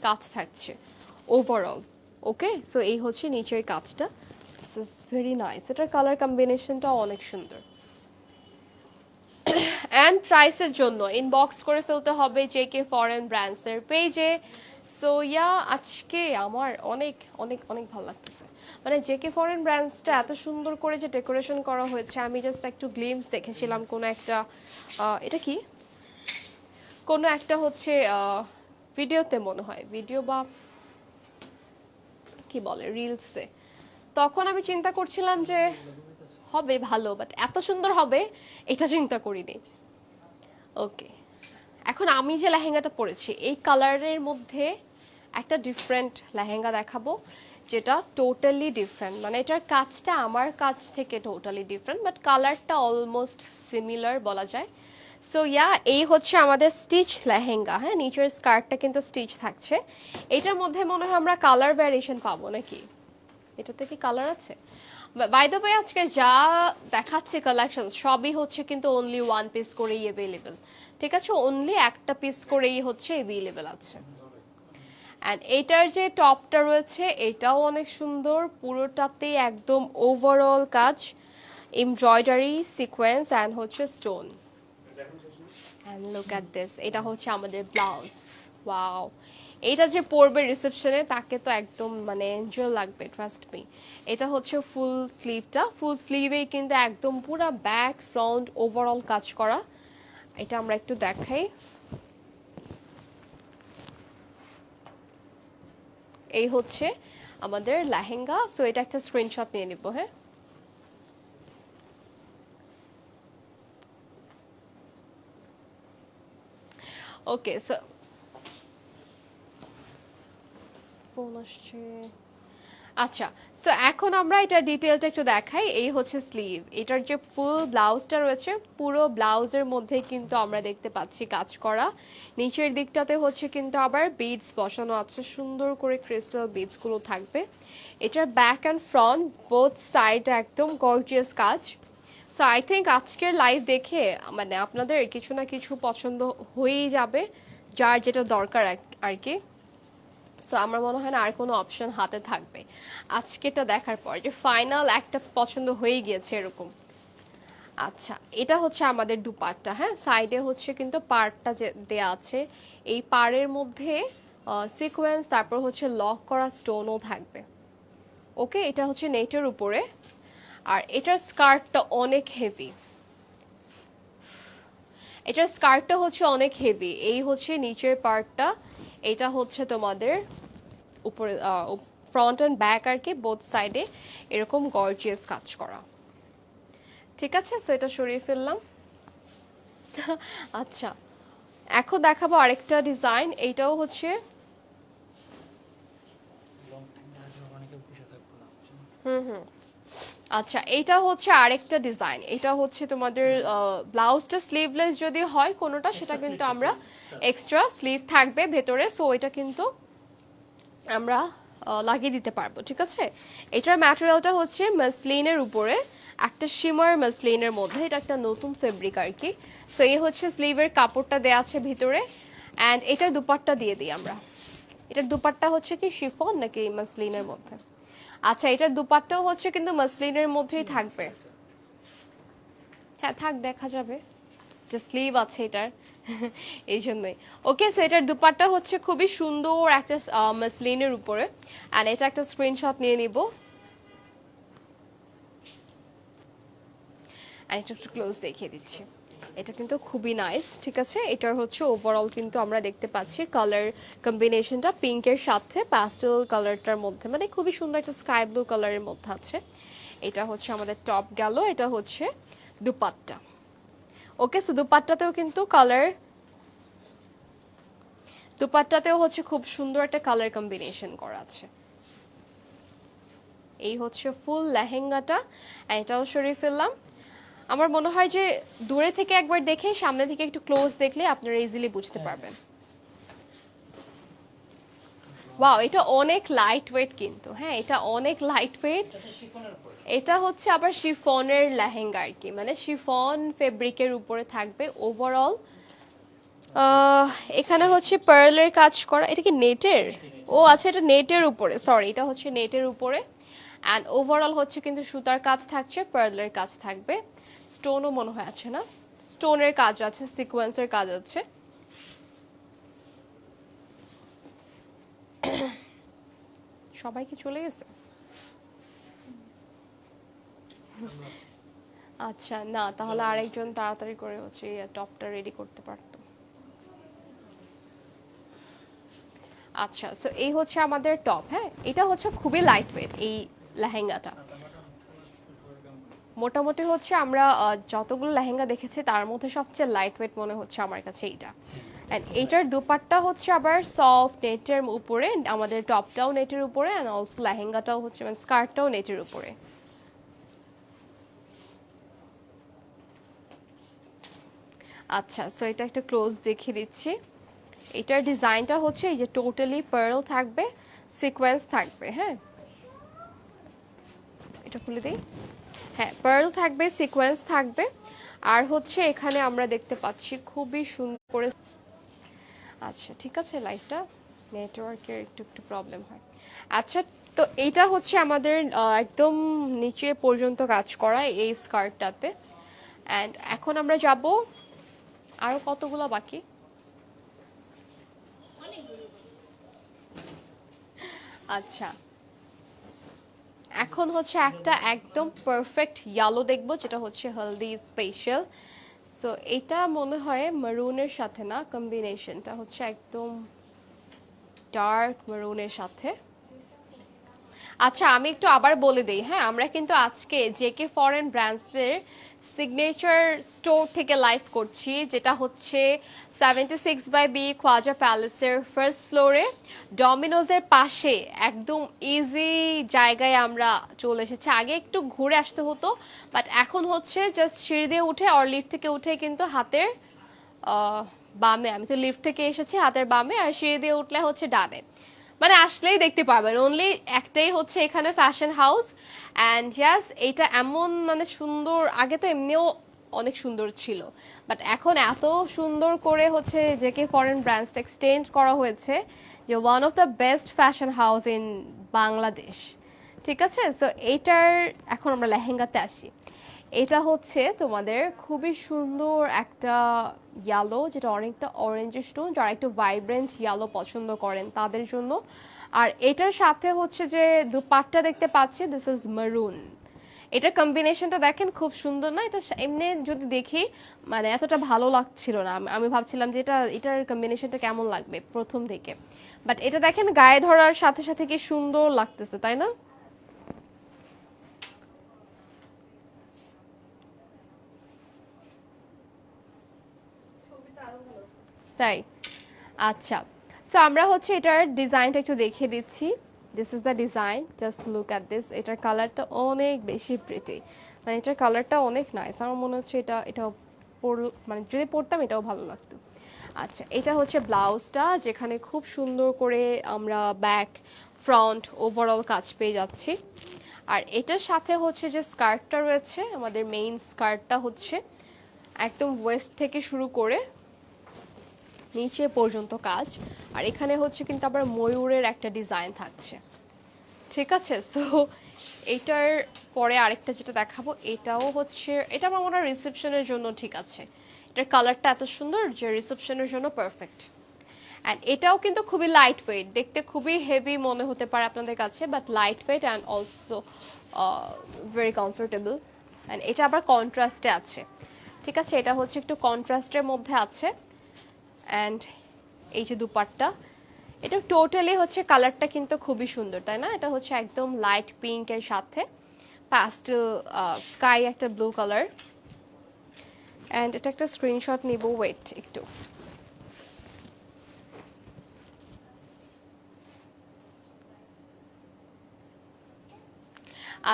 কাজ থাকছে ওভারঅল। ওকে, সো এই হচ্ছে নিচের কাজটা। This is very nice. এটার কালার কম্বিনেশনটাও অনেক সুন্দর। অ্যান্ড প্রাইসের জন্য ইনবক্স করে ফেলতে হবে জেকে ফরেন ব্র্যান্ডসের পেজে। সো ইয়া, আজকে আমার অনেক অনেক অনেক ভালো লাগতেছে। মানে জেকে ফরেন ব্র্যান্ডসটা এত সুন্দর করে যে ডেকোরেশন করা হয়েছে, আমি জাস্ট একটু গ্লিমস দেখেছিলাম কোনো একটা এটা কি কোনো একটা হচ্ছে ভিডিওতে মনে হয়, ভিডিও বা কি বলে রিলসে। তখন আমি চিন্তা করছিলাম যে হবে ভালো, বাট এত সুন্দর হবে এটা চিন্তা করিনি। ওকে, এখন আমি যে লেহেঙ্গাটা পরেছি এই কালারের মধ্যে একটা ডিফারেন্ট লেহেঙ্গা দেখাবো, যেটা টোটালি ডিফারেন্ট। মানে এটার কাজটা আমার কাজ থেকে টোটালি ডিফারেন্ট, বাট কালারটা অলমোস্ট সিমিলার বলা যায়। সো ইয়া, এই হচ্ছে আমাদের স্টিচ লেহেঙ্গা। হ্যাঁ, নিচের স্কার্টটা কিন্তু স্টিচ থাকছে। এটার মধ্যে মনে হয় আমরা কালার ভ্যারিয়েশন পাবো নাকি? এটাতে কি কালার আছে? বাই দ্য ওয়ে, আজকে যা দেখাচ্ছে কালেকশন সবই হচ্ছে কিন্তু অনলি ওয়ান পিস করেই অ্যাভেলেবেল। ঠিক আছে, অনলি একটা পিস করেই হচ্ছে অ্যাভেলেবেল আছে। অ্যান্ড এটার যে টপটা রয়েছে এটাও অনেক সুন্দর, পুরোটাতে একদম ওভারঅল কাজ, এমব্রয়ডারি, সিকোয়েন্স অ্যান্ড হচ্ছে stone. And look at this, এটা হচ্ছে আমাদের ব্লাউজ। ওয়াও, এটা যে পরবে রিসেপশনে তাকে তো একদম মানে এনজয় লাগবে, ট্রাস্ট মি। এটা হচ্ছে ফুল স্লিভটা, ফুল স্লিভে কিন্তু একদম পুরো ব্যাক ফ্রন্ট ওভারঅল কাজ করা। এটা আমরা একটু দেখাই। এই হচ্ছে আমাদের লেহেঙ্গা। সো এটা একটা স্ক্রিনশট নিয়ে নিব। হ্যাঁ, ওকে। সো ফোন আসছে। আচ্ছা, সো এখন আমরা এটা ডিটেলটা একটু দেখাই। এই হচ্ছে স্লিভ, এটার যে ফুল ব্লাউজটা রয়েছে পুরো ব্লাউজের মধ্যে কিন্তু আমরা দেখতে পাচ্ছি কাজ করা। নিচের দিকটাতে হচ্ছে কিন্তু আবার বিডস বসানো আছে, সুন্দর করে ক্রিস্টাল বিডসগুলো থাকবে। এটার back and front both side একদম গর্জিয়াস কাজ। সো আই থিঙ্ক আজকের লাইভ দেখে মানে আপনাদের কিছু না কিছু পছন্দ হয়েই যাবে, যার যেটা দরকার আর কি। সো আমার মনে হয় না আর কোনো অপশন হাতে থাকবে আজকেটা দেখার পর, যে ফাইনাল একটা পছন্দ হয়ে গিয়েছে এরকম। আচ্ছা, এটা হচ্ছে আমাদের দুপাটটা। হ্যাঁ, সাইডে হচ্ছে কিন্তু পাড়টা যে দেয়া আছে, এই পাড়ের মধ্যে সিকোয়েন্স, তারপর হচ্ছে লক করা স্টোনও থাকবে। ওকে, এটা হচ্ছে নেটের উপরে। আর এটার স্কার্টটা অনেক হেভি, এটার স্কার্টটা হচ্ছে অনেক হেভি। এই হচ্ছে নিচের পার্টটা, এটা হচ্ছে তোমাদের উপরে ফ্রন্ট অ্যান্ড ব্যাক আর কি, বোথ সাইডে এরকম গর্জিয়াস কাজ করা। ঠিক আছে, সো এটা সরিয়ে ফেললাম। আচ্ছা, এখন দেখাবো আরেকটা ডিজাইন। এইটাও হচ্ছে আচ্ছা, এইটা হচ্ছে আরেকটা ডিজাইন। এটা হচ্ছে তোমাদের ব্লাউজটা স্লিভলেস যদি হয় কোনোটা, সেটা কিন্তু আমরা এক্সট্রা স্লিভ থাকবে ভেতরে, সো এটা কিন্তু আমরা লাগিয়ে দিতে পারবো। ঠিক আছে, এটার ম্যাটেরিয়ালটা হচ্ছে মাসলিনের উপরে, একটা শিমার মাসলিনের মধ্যে, এটা একটা নতুন ফেব্রিক আর কি। সো এই হচ্ছে স্লিভের কাপড়টা দেওয়া আছে ভিতরে। অ্যান্ড এটার দুপাট্টা দিয়ে দিই আমরা। এটার দুপাট্টা হচ্ছে কি শিফন নাকি মাসলিনের মধ্যে? আচ্ছা, এটার দুপাট্টাও হচ্ছে কিন্তু মাসলিনের মধ্যেই থাকবে। হ্যাঁ থাক, দেখা যাবে, যে স্লিভ আছে এটার এই জন্যই। ওকে, সো এটার দুপাট্টা হচ্ছে খুবই সুন্দর একটা মাসলিনের উপরে। অ্যান্ড এটা একটা স্ক্রিনশট নিয়ে নিব। আর এটা একটু ক্লোজ দেখিয়ে দিচ্ছি। এটা কিন্তু খুবই নাইস। ঠিক আছে, এটার হচ্ছে ওভারঅল কিন্তু আমরা দেখতে পাচ্ছি কালার কম্বিনেশনটা পিঙ্কের সাথে প্যাস্টেল কালারটার মধ্যে, মানে খুবই সুন্দর একটা স্কাই ব্লু কালারের মধ্যে আছে। এটা হচ্ছে আমাদের টপ গেল, এটা হচ্ছে দুপাট্টা। ওকে, সো দুপাট্টাতেও কিন্তু কালার, দুপাট্টাতেও হচ্ছে খুব সুন্দর একটা কালার কম্বিনেশন করা আছে। এই হচ্ছে ফুল লেহেঙ্গাটা, এটাও সরিয়ে ফেললাম। আমার মনে হয় যে দূরে থেকে একবার দেখে সামনে থেকে একটু ক্লোজ দেখলে আপনারা ইজিলি বুঝতে পারবেন। ওয়াও, এটা অনেক লাইট ওয়েট কিন্তু, হ্যাঁ এটা অনেক লাইট ওয়েট। এটা শিফনের উপর। এটা হচ্ছে আবার শিফনের লেহেঙ্গা আর কি, মানে শিফন ফেব্রিকের উপরে থাকবে ওভারঅল। এখানে হচ্ছে পার্লের কাজ করা, এটা কি নেটের? ও আচ্ছা, এটা নেটের উপরে, সরি এটা হচ্ছে নেটের উপরে। অ্যান্ড ওভারঅল হচ্ছে কিন্তু সুতার কাজ থাকছে, পার্লের কাজ থাকবে, স্টোনও মনে হয় আছে না, স্টোনের কাজ আছে, সিকোয়েন্সের কাজ আছে। সবাই কি চলে গেছে? আচ্ছা না, তাহলে আরেকজন তাড়াতাড়ি করে হচ্ছে টপটা রেডি করতে পারতো। আচ্ছা, সো এই হচ্ছে আমাদের টপ। হ্যাঁ, এটা হচ্ছে খুবই লাইট ওয়েট এই লেহেঙ্গাটা। মোটামুটি হচ্ছে আমরা যতগুলো লেহেঙ্গা দেখেছি তার মধ্যে সবচেয়ে লাইট ওয়েট মনে হচ্ছে আমার কাছে এইটা। অ্যান্ড এইটার দুপাট্টা হচ্ছে আবার সফট নেটের উপরে, আমাদের টপটাও নেটের উপরে, অ্যান্ড অলসো লেহেঙ্গাটাও হচ্ছে মানে স্কার্টটাও নেটের উপরে। আচ্ছা, সো এটা একটা ক্লোজ দেখিয়ে দিচ্ছি। এটার ডিজাইনটা হচ্ছে এই যে টোটালি পার্ল থাকবে, সিকোয়েন্স থাকবে। হ্যাঁ, এটা খুলে দিই। হ্যাঁ, পার্ল থাকবে, সিকোয়েন্স থাকবে, আর হচ্ছে এখানে আমরা দেখতে পাচ্ছি খুবই সুন্দর করে। আচ্ছা ঠিক আছে, লাইটটা নেটওয়ার্কের একটু একটু প্রবলেম হয়। আচ্ছা, তো এইটা হচ্ছে আমাদের একদম নিচে পর্যন্ত কাজ করা এই স্কার্টটাতে। অ্যান্ড এখন আমরা যাব, আরও কতগুলো বাকি? আচ্ছা, এখন হচ্ছে একটা একদম পারফেক্ট ইয়েলো দেখবো, যেটা হচ্ছে হলদি স্পেশাল। সো এটা মনে হয় মারুনের সাথে না, কম্বিনেশনটা হচ্ছে একদম ডার্ক মারুনের সাথে। আচ্ছা, আমি একটু আবার বলে দিই। হ্যাঁ, আমরা কিন্তু আজকে জেকে ফরেন ব্র্যান্ডসের সিগনেচার স্টোর থেকে লাইভ করছি, যেটা হচ্ছে 76/B খোয়াজা প্যালেসের ফার্স্ট ফ্লোরে ডমিনোজের পাশে একদম ইজি জায়গায় আমরা চলে এসেছি। আগে একটু ঘুরে আসতে হতো, বাট এখন হচ্ছে জাস্ট সিঁড়ি দিয়ে উঠে আর লিফট থেকে উঠে কিন্তু হাতের বামে, আমি তো লিফট থেকে এসেছি, হাতের বামে, আর সিঁড়ি দিয়ে উঠলে হচ্ছে ডানে, মানে আসলেই দেখতে পারবেন। অনলি একটাই হচ্ছে এখানে ফ্যাশন হাউস। অ্যান্ড ইয়াস, এইটা এমন মানে সুন্দর, আগে তো এমনিও অনেক সুন্দর ছিল, বাট এখন এত সুন্দর করে হচ্ছে জেকে ফরেন ব্র্যান্ডস এক্সটেন্ড করা হয়েছে যে one of the best fashion house in Bangladesh. ঠিক আছে, সো এইটার এখন আমরা লেহেঙ্গাতে আসি। এটা হচ্ছে তোমাদের খুবই সুন্দর একটা ইয়েলো, যেটা অনেকটা অরেঞ্জ টোন, যারা একটু ভাইব্রেন্ট ইয়েলো পছন্দ করেন তাদের জন্য। আর এটার সাথে হচ্ছে যে দুপাট্টা দেখতে পাচ্ছি, দিস ইজ মারুন। এটার কম্বিনেশনটা দেখেন খুব সুন্দর না? এটা এমনি যদি দেখি মানে এতটা ভালো লাগছিল না, আমি ভাবছিলাম যে এটার কম্বিনেশনটা কেমন লাগবে প্রথম থেকে, বাট এটা দেখেন গায়ে ধরার সাথে সাথে কি সুন্দর লাগতেছে, তাই না? তাই, আচ্ছা। সো আমরা হচ্ছে এটার ডিজাইনটা একটু দেখিয়ে দিচ্ছি। This is the design, just look at this. এটার কালারটা অনেক বেশি প্রিটি, মানে এটার কালারটা অনেক নাইস। আমার মনে হচ্ছে এটা মানে যদি পরতাম এটাও ভালো লাগতো। আচ্ছা, এটা হচ্ছে ব্লাউজটা, যেখানে খুব সুন্দর করে আমরা ব্যাক ফ্রন্ট ওভারঅল কাজ পেয়ে যাচ্ছি। আর এটার সাথে হচ্ছে যে স্কার্টটা রয়েছে, আমাদের মেইন স্কার্টটা হচ্ছে একদম ওয়েস্ট থেকে শুরু করে নিচে পর্যন্ত কাজ। আর এখানে হচ্ছে কিন্তু আবার ময়ূরের একটা ডিজাইন থাকছে। ঠিক আছে, সো এইটার পরে আরেকটা যেটা দেখাবো, এটাও হচ্ছে, এটা আমার মনে হয় রিসেপশনের জন্য ঠিক আছে। এটার কালারটা এত সুন্দর যে রিসেপশনের জন্য পারফেক্ট। অ্যান্ড এটাও কিন্তু খুবই লাইট ওয়েট, দেখতে খুবই হেভি মনে হতে পারে আপনাদের কাছে, but light weight and also very comfortable. And এটা আবার কন্ট্রাস্টে আছে। ঠিক আছে, এটা হচ্ছে একটু কন্ট্রাস্টের মধ্যে আছে। অ্যান্ড এই যে দুপাট্টা, এটা টোটালি হচ্ছে কালারটা কিন্তু খুবই সুন্দর, তাই না? এটা হচ্ছে একদম লাইট পিঙ্কের সাথে প্যাস্টেল স্কাই একটা ব্লু কালার। অ্যান্ড এটা একটা স্ক্রিনশট নিব, ওয়েট একটু।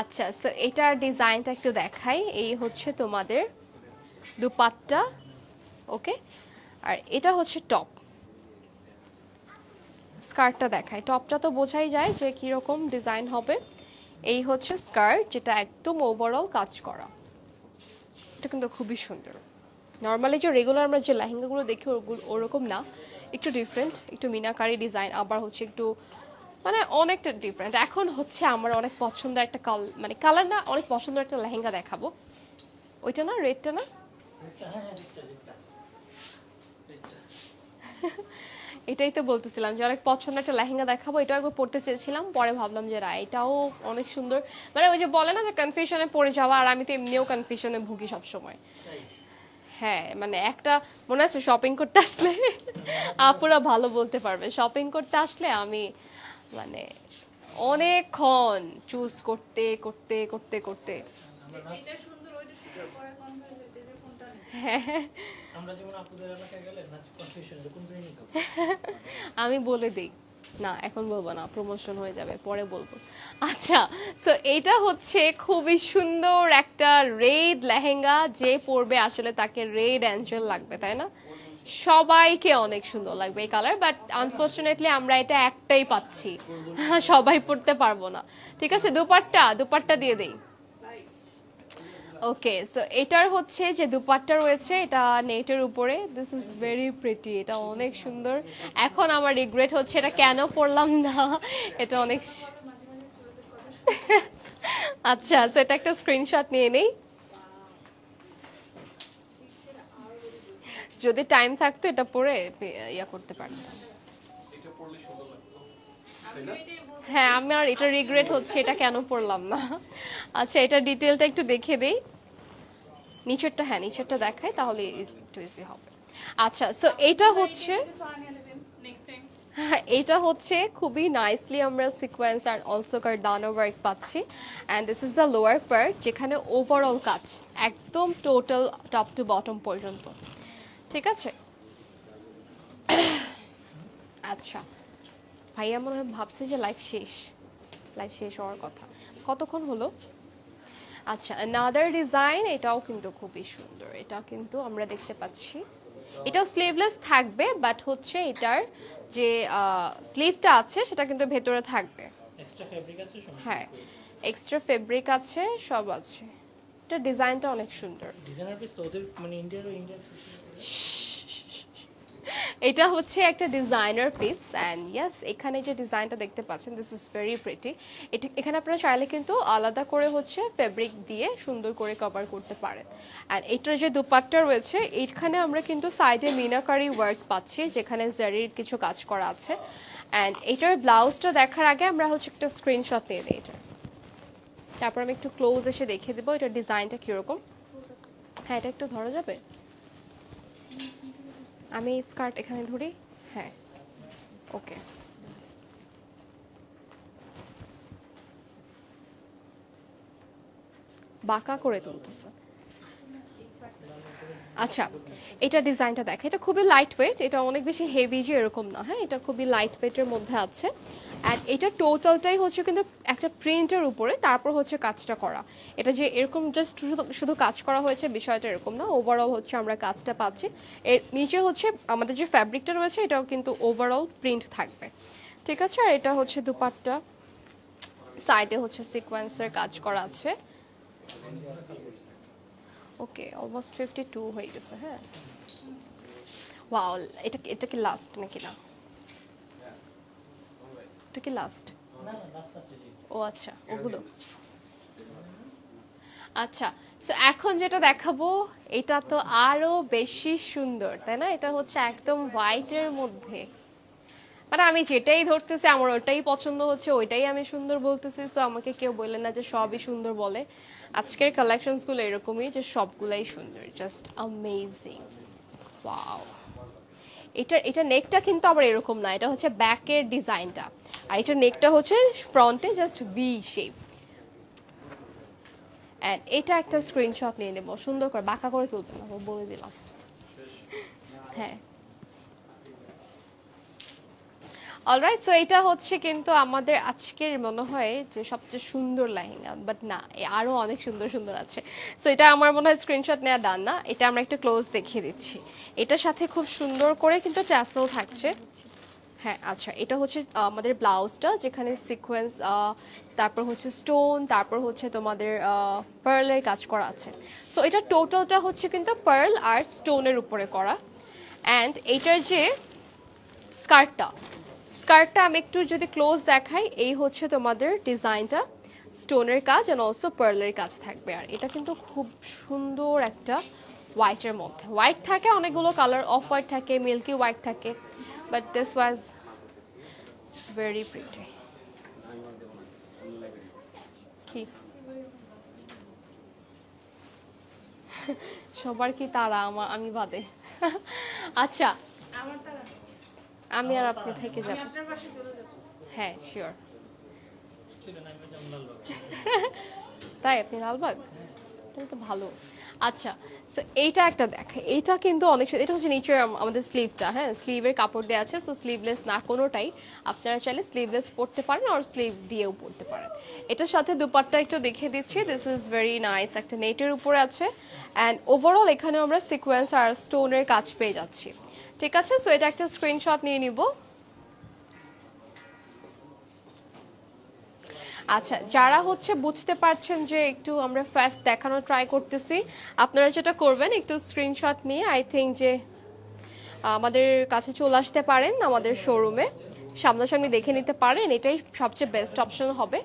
আচ্ছা, সো এটার ডিজাইনটা একটু দেখাই। এই হচ্ছে তোমাদের দুপাট্টা, ওকে, আর এটা হচ্ছে টপ। স্কার্টটা দেখাই, টপটা তো বোঝাই যায় যে কীরকম ডিজাইন হবে। এই হচ্ছে স্কার্ট, যেটা একদম ওভারঅল কাজ করা। এটা কিন্তু খুবই সুন্দর। নর্মালি যে রেগুলার আমরা যে লেহেঙ্গাগুলো দেখি ওরকম না, একটু ডিফারেন্ট, একটু মিনাকারি ডিজাইন, আবার হচ্ছে একটু মানে অনেকটা ডিফারেন্ট। এখন হচ্ছে আমার অনেক পছন্দের একটা মানে কালার না, অনেক পছন্দের একটা লেহেঙ্গা দেখাবো। ওইটা না, রেডটা না, এটাই তো বলতেছিলাম যে অনেক পছন্দের একটা লেহেঙ্গা দেখাবো। এটাও একবার পড়তে চেয়েছিলাম, পরে ভাবলাম যে না, এটাও অনেক সুন্দর। মানে ওই যে বলে না যে কনফিউশনে পড়ে যাওয়া, আর আমি তো এমনিও কনফিউশনে ভুগি সবসময়। হ্যাঁ, মানে একটা মনে আছে শপিং করতে আসলে আপুরা ভালো বলতে পারবে, শপিং করতে আসলে আমি মানে অনেকক্ষণ চুজ করতে করতে করতে করতে এটা সুন্দর ওইটা সুন্দর পরে কনফিউজ হইতে যে কোনটা নেব। হ্যাঁ, আমরা যেমন আপুদের এলাকায় গেলে না কনফিউশন যে কোন বিরিয়ানি খাবো। আমি বলে দিই, না এখন বলবো না, প্রমোশন হয়ে যাবে, পরে বলবো। আচ্ছা, সো এটা হচ্ছে খুবই সুন্দর একটা রেড লেহেঙ্গা। যে পরবে আসলে তাকে রেড অ্যাঞ্জেল লাগবে, তাই না? সবাইকে অনেক সুন্দর লাগবে এই কালার, বাট আনফর্চুনেটলি আমরা এটা একটাই পাচ্ছি, সবাই পরতে পারবো না। ঠিক আছে, দুপাট্টা দিয়ে দেই। ওকে, সো এটার হচ্ছে যে দুপাট্টা রয়েছে, এটা নেটের উপরে। দিস ইজ ভেরি প্রিটি, এটা অনেক সুন্দর। এখন আমার রিগ্রেট হচ্ছে এটা কেন পরলাম না, এটা অনেক আচ্ছা, সো এটা একটা স্ক্রিনশট নিয়ে নেই। যদি টাইম থাকতো এটা পরে ইয়া করতে পারতাম। হ্যাঁ, আমার এটা রিগ্রেট হচ্ছে এটা কেন পড়লাম না। আচ্ছা, এটা ডিটেলটা একটু দেখে দেই। নিচেরটা, হ্যাঁ নিচেরটা দেখাই, তাহলে একটু ইজি হবে। আচ্ছা, সো এটা হচ্ছে নেক্সট টাইম এটা হচ্ছে খুবই নাইসলি আমরা সিকোয়েন্স আর অলসো কার্ডানো ওয়ার্ক পাচ্ছি। And this is the lower part, যেখানে ওভারঅল কাজ একদম টোটাল টপ টু বটম পর্যন্ত। ঠিক আছে। আচ্ছা, ভাইয়া মনে হয় ভাবছে যে লাইফ শেষ হওয়ার কথা। কতক্ষণ হলো? আচ্ছা, অ্যানাদার ডিজাইন, এটাও কিন্তু খুবই সুন্দর। এটা কিন্তু আমরা দেখতে পাচ্ছি এটাও স্লিভলেস থাকবে, বাট হচ্ছে এটার যে স্লিভটা আছে সেটা কিন্তু ভেতরে থাকবে। এক্সট্রা ফেব্রিক আছে সব। হ্যাঁ, এক্সট্রা ফেব্রিক আছে, সব আছে। এটা ডিজাইনটা অনেক সুন্দর। ডিজাইনার পিস তো ওদের মানে ইন্ডিয়ান এটা হচ্ছে একটা ডিজাইনার পিস, অ্যান্ড ইয়েস, এখানে যে ডিজাইনটা দেখতে পাচ্ছেন দিস ইজ ভেরি প্রিটি। এখানে আপনারা চাইলে কিন্তু আলাদা করে হচ্ছে ফেব্রিক দিয়ে সুন্দর করে কভার করতে পারেন। অ্যান্ড এটার যে দুপাট্টা রয়েছে, এইখানে আমরা কিন্তু সাইডে মিনাকারি ওয়ার্ক পাচ্ছি, যেখানে জারির কিছু কাজ করা আছে। অ্যান্ড এটার ব্লাউজটা দেখার আগে আমরা হচ্ছে একটা স্ক্রিনশট নিয়ে দিই এটা, তারপর আমি একটু ক্লোজ এসে দেখে দেবো এটার ডিজাইনটা কীরকম। হ্যাঁ, এটা একটু ধরা যাবে? আমি স্কার্ট এখানে ধরি। হ্যাঁ, ওকে। বাঁকা করে তুলতেছে। আচ্ছা, এটা ডিজাইনটা দেখা, এটা খুবই লাইট ওয়েট, এটা অনেক বেশি হেভি যে এরকম না। হ্যাঁ, এটা খুবই লাইট ওয়েটের মধ্যে আছে। অ্যান্ড এটা টোটালটাই হচ্ছে কিন্তু একটা প্রিন্টের উপরে, তারপর হচ্ছে কাজটা করা। এটা যে এরকম জাস্ট শুধু কাজ করা হয়েছে বিষয়টা এরকম না, ওভারঅল হচ্ছে আমরা কাজটা পাচ্ছি। এর নিচে হচ্ছে আমাদের যে ফ্যাব্রিকটা রয়েছে এটাও কিন্তু ওভারঅল প্রিন্ট থাকবে। ঠিক আছে, আর এটা হচ্ছে দুপাট্টা, সাইডে হচ্ছে সিকোয়েন্সের কাজ করা আছে। ওকে, অলমোস্ট 52 হয়ে গেছে। হ্যাঁ, ওয়াও, এটা কি লাস্ট নাকি না? এটা কি লাস্ট? না লাস্ট আছে জি। ও আচ্ছা, ওগুলো। আচ্ছা, সো এখন যেটা দেখাবো এটা তো আরো বেশি সুন্দর, তাই না? এটা হচ্ছে একদম হোয়াইটের মধ্যে, মানে আমি যেটাই ধরতেছি আমার ওটাই পছন্দ হচ্ছে, ওইটাই আমি সুন্দর বলতেছি। সো আমাকে কেউ বললেন না যে সবই সুন্দর বলে। আজকের কালেকশনসগুলো এরকমই যে সবগুলাই সুন্দর, জাস্ট অ্যামেজিং। ওয়াও, এটা নেকটা কিন্তু আবার এরকম না, এটা হচ্ছে ব্যাকের ডিজাইনটা, আর এটা নেকটা হচ্ছে ফ্রন্টে জাস্ট ভি শেপ। অ্যান্ড এটা একটা স্ক্রিনশট নিয়ে নেবো, সুন্দর করে বাঁকা করে তুলবে না, বলে দিলাম। হ্যাঁ, অলরাইট, সো এটা হচ্ছে কিন্তু আমাদের আজকের মনে হয় যে সবচেয়ে সুন্দর লেহেঙ্গা, বাট না, আরও অনেক সুন্দর সুন্দর আছে। সো এটা আমার মনে হয় স্ক্রিনশট নেওয়া ডান না, এটা আমরা একটু ক্লোজ দেখিয়ে দিচ্ছি। এটার সাথে খুব সুন্দর করে কিন্তু ট্যাসেল থাকছে। হ্যাঁ আচ্ছা, এটা হচ্ছে আমাদের ব্লাউজটা, যেখানে সিকোয়েন্স, তারপর হচ্ছে স্টোন, তারপর হচ্ছে তোমাদের পার্লের কাজ করা আছে। সো এটা টোটালটা হচ্ছে কিন্তু পার্ল আর স্টোনের উপরে করা। অ্যান্ড এইটার যে স্কার্টটা, স্কার্টটা আমি একটু যদি ক্লোজ দেখাই, এই হচ্ছে তোমাদের ডিজাইনটা, স্টোনের কাজ অ্যান্ড অলসো পার্লের কাজ থাকবে। আর এটা কিন্তু খুব সুন্দর একটা হোয়াইটের মধ্যে, হোয়াইট থাকে অনেকগুলো কালার, অফ হোয়াইট থাকে, মিল্কি হোয়াইট থাকে, but this was very pretty. কি সবার কি তারা, আমি বাদে? আচ্ছা, আমার তারা আমি আর আপনি থেকে যাব। আপনার পাশে চলে যাবো। হ্যাঁ শিওর। ছিলেন আমি যেমন লালবাগ। তাই আপনি লালবাগ? তাহলে তো ভালো। আচ্ছা, সো এইটা একটা দেখ, এইটা কিন্তু অনেক এটা হচ্ছে নিচে আমাদের স্লিভটা, হ্যাঁ স্লিভের কাপড় দেওয়া আছে। সো স্লিভলেস না কোনোটাই, আপনারা চাইলে স্লিভলেস পরতে পারেন আর স্লিভ দিয়েও পরতে পারেন। এটার সাথে দুপাট্টা একটু দেখিয়ে দিচ্ছি, দিস ইজ ভেরি নাইস, একটা নেটের উপরে আছে। অ্যান্ড ওভারঅল এখানে আমরা সিকোয়েন্স আর স্টোনের কাজ পেয়ে যাচ্ছি। ঠিক আছে, সো এটা একটা স্ক্রিনশট নিয়ে নিব। আচ্ছা, যারা হচ্ছে বুঝতে পারছেন যে একটু আমরা ফাস্ট দেখানোর ট্রাই করতেছি, আপনারা যেটা করবেন একটু স্ক্রিনশট নিয়ে আই থিঙ্ক যে আমাদের কাছে চলে আসতে পারেন, আমাদের শোরুমে সামনাসামনি দেখে নিতে পারেন, এটাই সবচেয়ে বেস্ট অপশন হবে।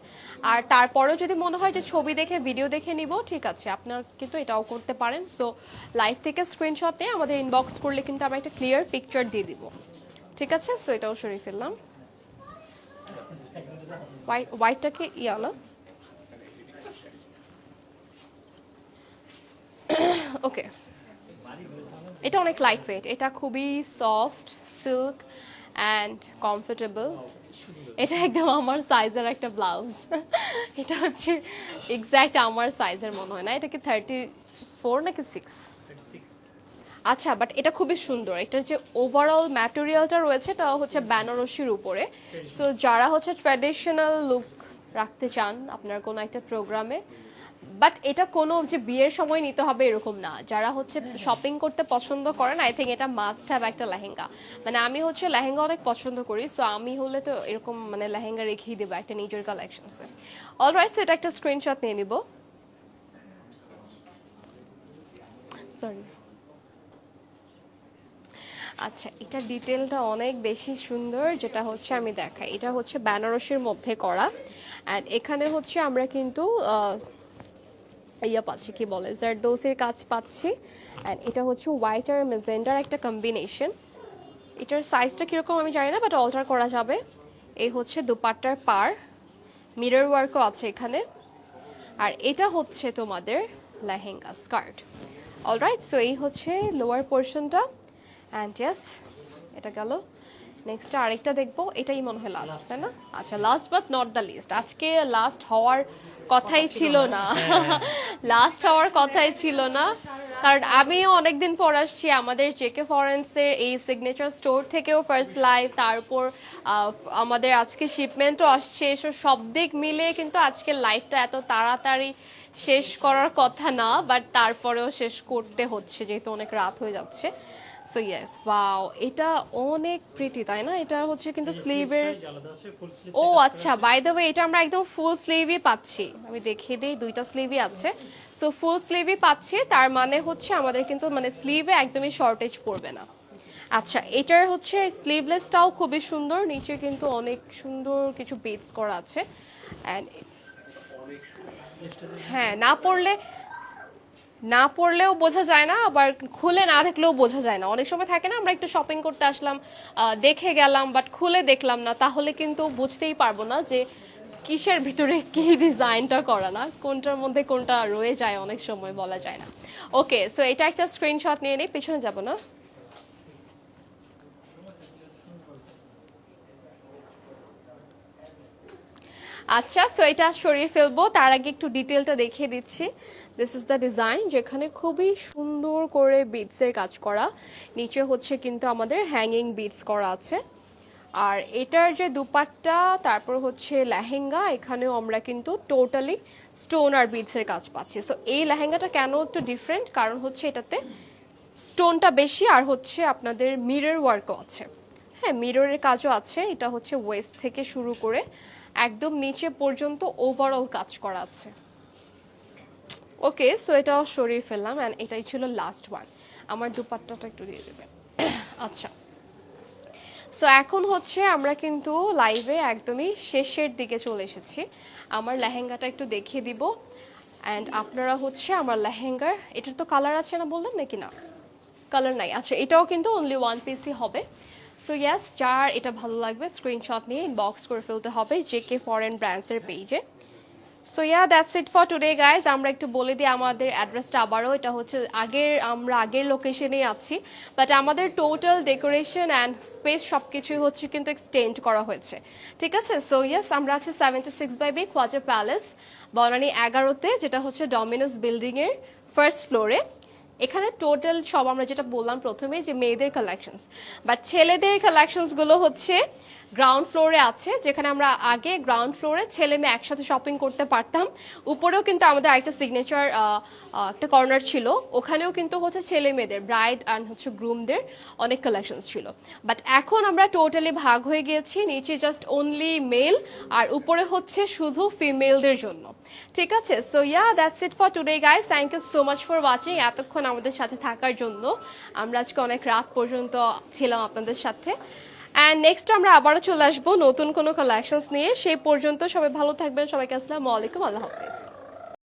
আর তারপরেও যদি মনে হয় যে ছবি দেখে ভিডিও দেখে নিব, ঠিক আছে, আপনারা কিন্তু এটাও করতে পারেন। সো লাইভ থেকে স্ক্রিনশট নিয়ে আমাদের ইনবক্স করলে কিন্তু আমরা একটা ক্লিয়ার পিকচার দিয়ে দিব। ঠিক আছে, সো এটাও সরিয়ে ফেললাম। হোয়াইটটাকে ইয়া না, ওকে, এটা অনেক লাইট ওয়েট, এটা খুবই সফট সিল্ক অ্যান্ড কমফোর্টেবল। এটা একদম আমার সাইজের একটা ব্লাউজ। এটা হচ্ছে এক্স্যাক্ট আমার সাইজের মনে হয় না, এটা কি 34 নাকি 6? আচ্ছা, বাট এটা খুবই সুন্দর, এটার যে ওভারঅল ম্যাটেরিয়ালটা রয়েছে এটা হচ্ছে বেনারসির উপরে। সো যারা হচ্ছে ট্র্যাডিশনাল লুক রাখতে চান আপনার কোনো একটা প্রোগ্রামে, বাট এটা কোনো যে বিয়ের সময় নিতে হবে এরকম না, যারা হচ্ছে শপিং করতে পছন্দ করেন আই থিঙ্ক এটা মাস্ট হ্যাভ একটা লেহেঙ্গা। মানে আমি হচ্ছে লেহেঙ্গা অনেক পছন্দ করি, সো আমি হলে তো এরকম মানে লেহেঙ্গা রেখেই দেবো একটা নিজের কালেকশনসে। অলরাইট, সো এটা একটা স্ক্রিনশট নিয়ে নিব। সরি। আচ্ছা, এটা ডিটেলটা অনেক বেশি সুন্দর, যেটা হচ্ছে আমি দেখাই, এটা হচ্ছে বেনারসির মধ্যে করা। অ্যান্ড এখানে হচ্ছে আমরা কিন্তু ইয়া পাচ্ছি, কি বলে, জারদৌসির কাজ পাচ্ছি। অ্যান্ড এটা হচ্ছে হোয়াইট আর মেজেন্ডার একটা কম্বিনেশন। এটার সাইজটা কীরকম আমি জানি না, বাট অল্টার করা যাবে। এই হচ্ছে দুপাট্টার পার, মিরর ওয়ার্কও আছে এখানে। আর এটা হচ্ছে তোমাদের লেহেঙ্গা স্কার্ট। অলরাইট, সো এই হচ্ছে লোয়ার পোর্শনটা। অ্যান্ড ইয়েস, এটা গেল। নেক্সট আরেকটা দেখবো, এটাই মনে হয় লাস্ট, তাই না? আচ্ছা, last but not the least, আজকে লাস্ট হওয়ার কথাই ছিল না, লাস্ট হওয়ার কথাই ছিল না, কারণ আমিও অনেকদিন পর আসছি আমাদের জেকে ফরেন্সের এই সিগনেচার স্টোর থেকেও ফার্স্ট লাইভ, তারপর আমাদের আজকে শিপমেন্টও আসছে, এসব সব দিক মিলে কিন্তু আজকের লাইভটা এত তাড়াতাড়ি শেষ করার কথা না, বাট তারপরেও শেষ করতে হচ্ছে যেহেতু অনেক রাত হয়ে যাচ্ছে। সো ইয়েস, ওয়াও, এটা অনেক প্রিটি, তাই না? এটা হচ্ছে কিন্তু স্লিভের, ও আচ্ছা, বাই দ্য ওয়ে এটা আমরা একদম ফুল স্লিভই পাচ্ছি, আমি দেখিয়ে দিই, দুইটা স্লিভই আছে। সো ফুল স্লিভই পাচ্ছি, তার মানে হচ্ছে আমাদের কিন্তু মানে স্লিভে একদমই শর্টেজ পড়বে না। আচ্ছা, এটার হচ্ছে স্লিভলেসটাও খুবই সুন্দর, নিচে কিন্তু অনেক সুন্দর কিছু বিটস করা আছে। অ্যান্ড হ্যাঁ, না পড়লেও বোঝা যায় না, আবার খুলে না দেখলেও বোঝা যায় না। অনেক সময় থাকে না, আমরা একটু শপিং করতে আসলাম, দেখে গেলাম, বাট খুলে দেখলাম না, তাহলে কিন্তু বুঝতেই পারবো না যে কিসের ভিতরে কি ডিজাইনটা করা, না কোনটার মধ্যে কোনটা রয়ে যায়, অনেক সময় বলা যায় না। ওকে, সো এটা একটা স্ক্রিনশট নিয়ে নিই, পিছনে যাব না। আচ্ছা, সো এটা সরিয়ে ফেলবো, তার আগে একটু ডিটেলটা দেখিয়ে দিচ্ছি। দিস ইজ দ্য ডিজাইন, যেখানে খুবই সুন্দর করে বিটসের কাজ করা, নিচে হচ্ছে কিন্তু আমাদের হ্যাঙ্গিং বিটস করা আছে। আর এটার যে দুপাট্টা তারপর হচ্ছে লেহেঙ্গা, এখানেও আমরা কিন্তু টোটালি স্টোন আর বিডসের কাজ পাচ্ছি। সো এই লেহেঙ্গাটা কেন একটু ডিফারেন্ট, কারণ হচ্ছে এটাতে স্টোনটা বেশি আর হচ্ছে আপনাদের মিরর ওয়ার্কও আছে। হ্যাঁ, মিররের কাজও আছে। এটা হচ্ছে ওয়েস্ট থেকে শুরু করে একদম নিচে পর্যন্ত ওভারঅল কাজ করা আছে। ওকে, সো এটাও সরিয়ে ফেললাম অ্যান্ড এটাই ছিল লাস্ট ওয়ান। আমার দুপাট্টাটা একটু দিয়ে দেবেন। আচ্ছা, সো এখন হচ্ছে আমরা কিন্তু লাইভে একদমই শেষের দিকে চলে এসেছি। আমার লেহেঙ্গাটা একটু দেখিয়ে দিব অ্যান্ড আপনারা হচ্ছে আমার লেহেঙ্গার, এটার তো কালার আছে না বললেন নাকি? না, কালার নাই। আচ্ছা, এটাও কিন্তু অনলি ওয়ান পিসই হবে। সো ইয়াস, যার এটা ভালো লাগবে স্ক্রিনশট নিয়ে ইনবক্স করে ফেলতে হবে জেকে ফরেন ব্র্যান্ডসের পেজে। So yeah, that's it for today guys. আমরা একটু বলে দিই আমাদের অ্যাড্রেসটা আবারও। এটা হচ্ছে আমরা আগের লোকেশনেই আছি, বাট আমাদের টোটাল ডেকোরেশন অ্যান্ড স্পেস সব কিছুই হচ্ছে কিন্তু এক্সটেন্ড করা হয়েছে, ঠিক আছে? সো ইয়েস, আমরা আছি 76/B খোয়াজা প্যালেস, বনানী 11-তে, যেটা হচ্ছে ডমিনোস বিল্ডিংয়ের ফার্স্ট ফ্লোরে। এখানে টোটাল সব আমরা যেটা বললাম প্রথমে যে মেয়েদের কালেকশনস, বাট ছেলেদের কালেকশনসগুলো হচ্ছে গ্রাউন্ড ফ্লোরে আছে, যেখানে আমরা আগে গ্রাউন্ড ফ্লোরে ছেলে মেয়ে একসাথে শপিং করতে পারতাম। উপরেও কিন্তু আমাদের আরেকটা সিগনেচার একটা কর্নার ছিল, ওখানেও কিন্তু হচ্ছে ছেলে মেয়েদের ব্রাইড অ্যান্ড হচ্ছে গ্রুমদের অনেক কালেকশনস ছিল। বাট এখন আমরা টোটালি ভাগ হয়ে গিয়েছি, নিচে জাস্ট অনলি মেল আর উপরে হচ্ছে শুধু ফিমেলদের জন্য, ঠিক আছে? So yeah, that's it for today guys. Thank you so much for watching, এতক্ষণ আমাদের সাথে থাকার জন্য। আমরা আজকে অনেক রাত পর্যন্ত ছিলাম আপনাদের সাথে। অ্যান্ড নেক্সট আমরা আবারও চলে আসবো নতুন কোনো কালেকশনস নিয়ে। সেই পর্যন্ত সবাই ভালো থাকবেন, সবাইকে আসসালামু আলাইকুম, আল্লাহ হাফেজ।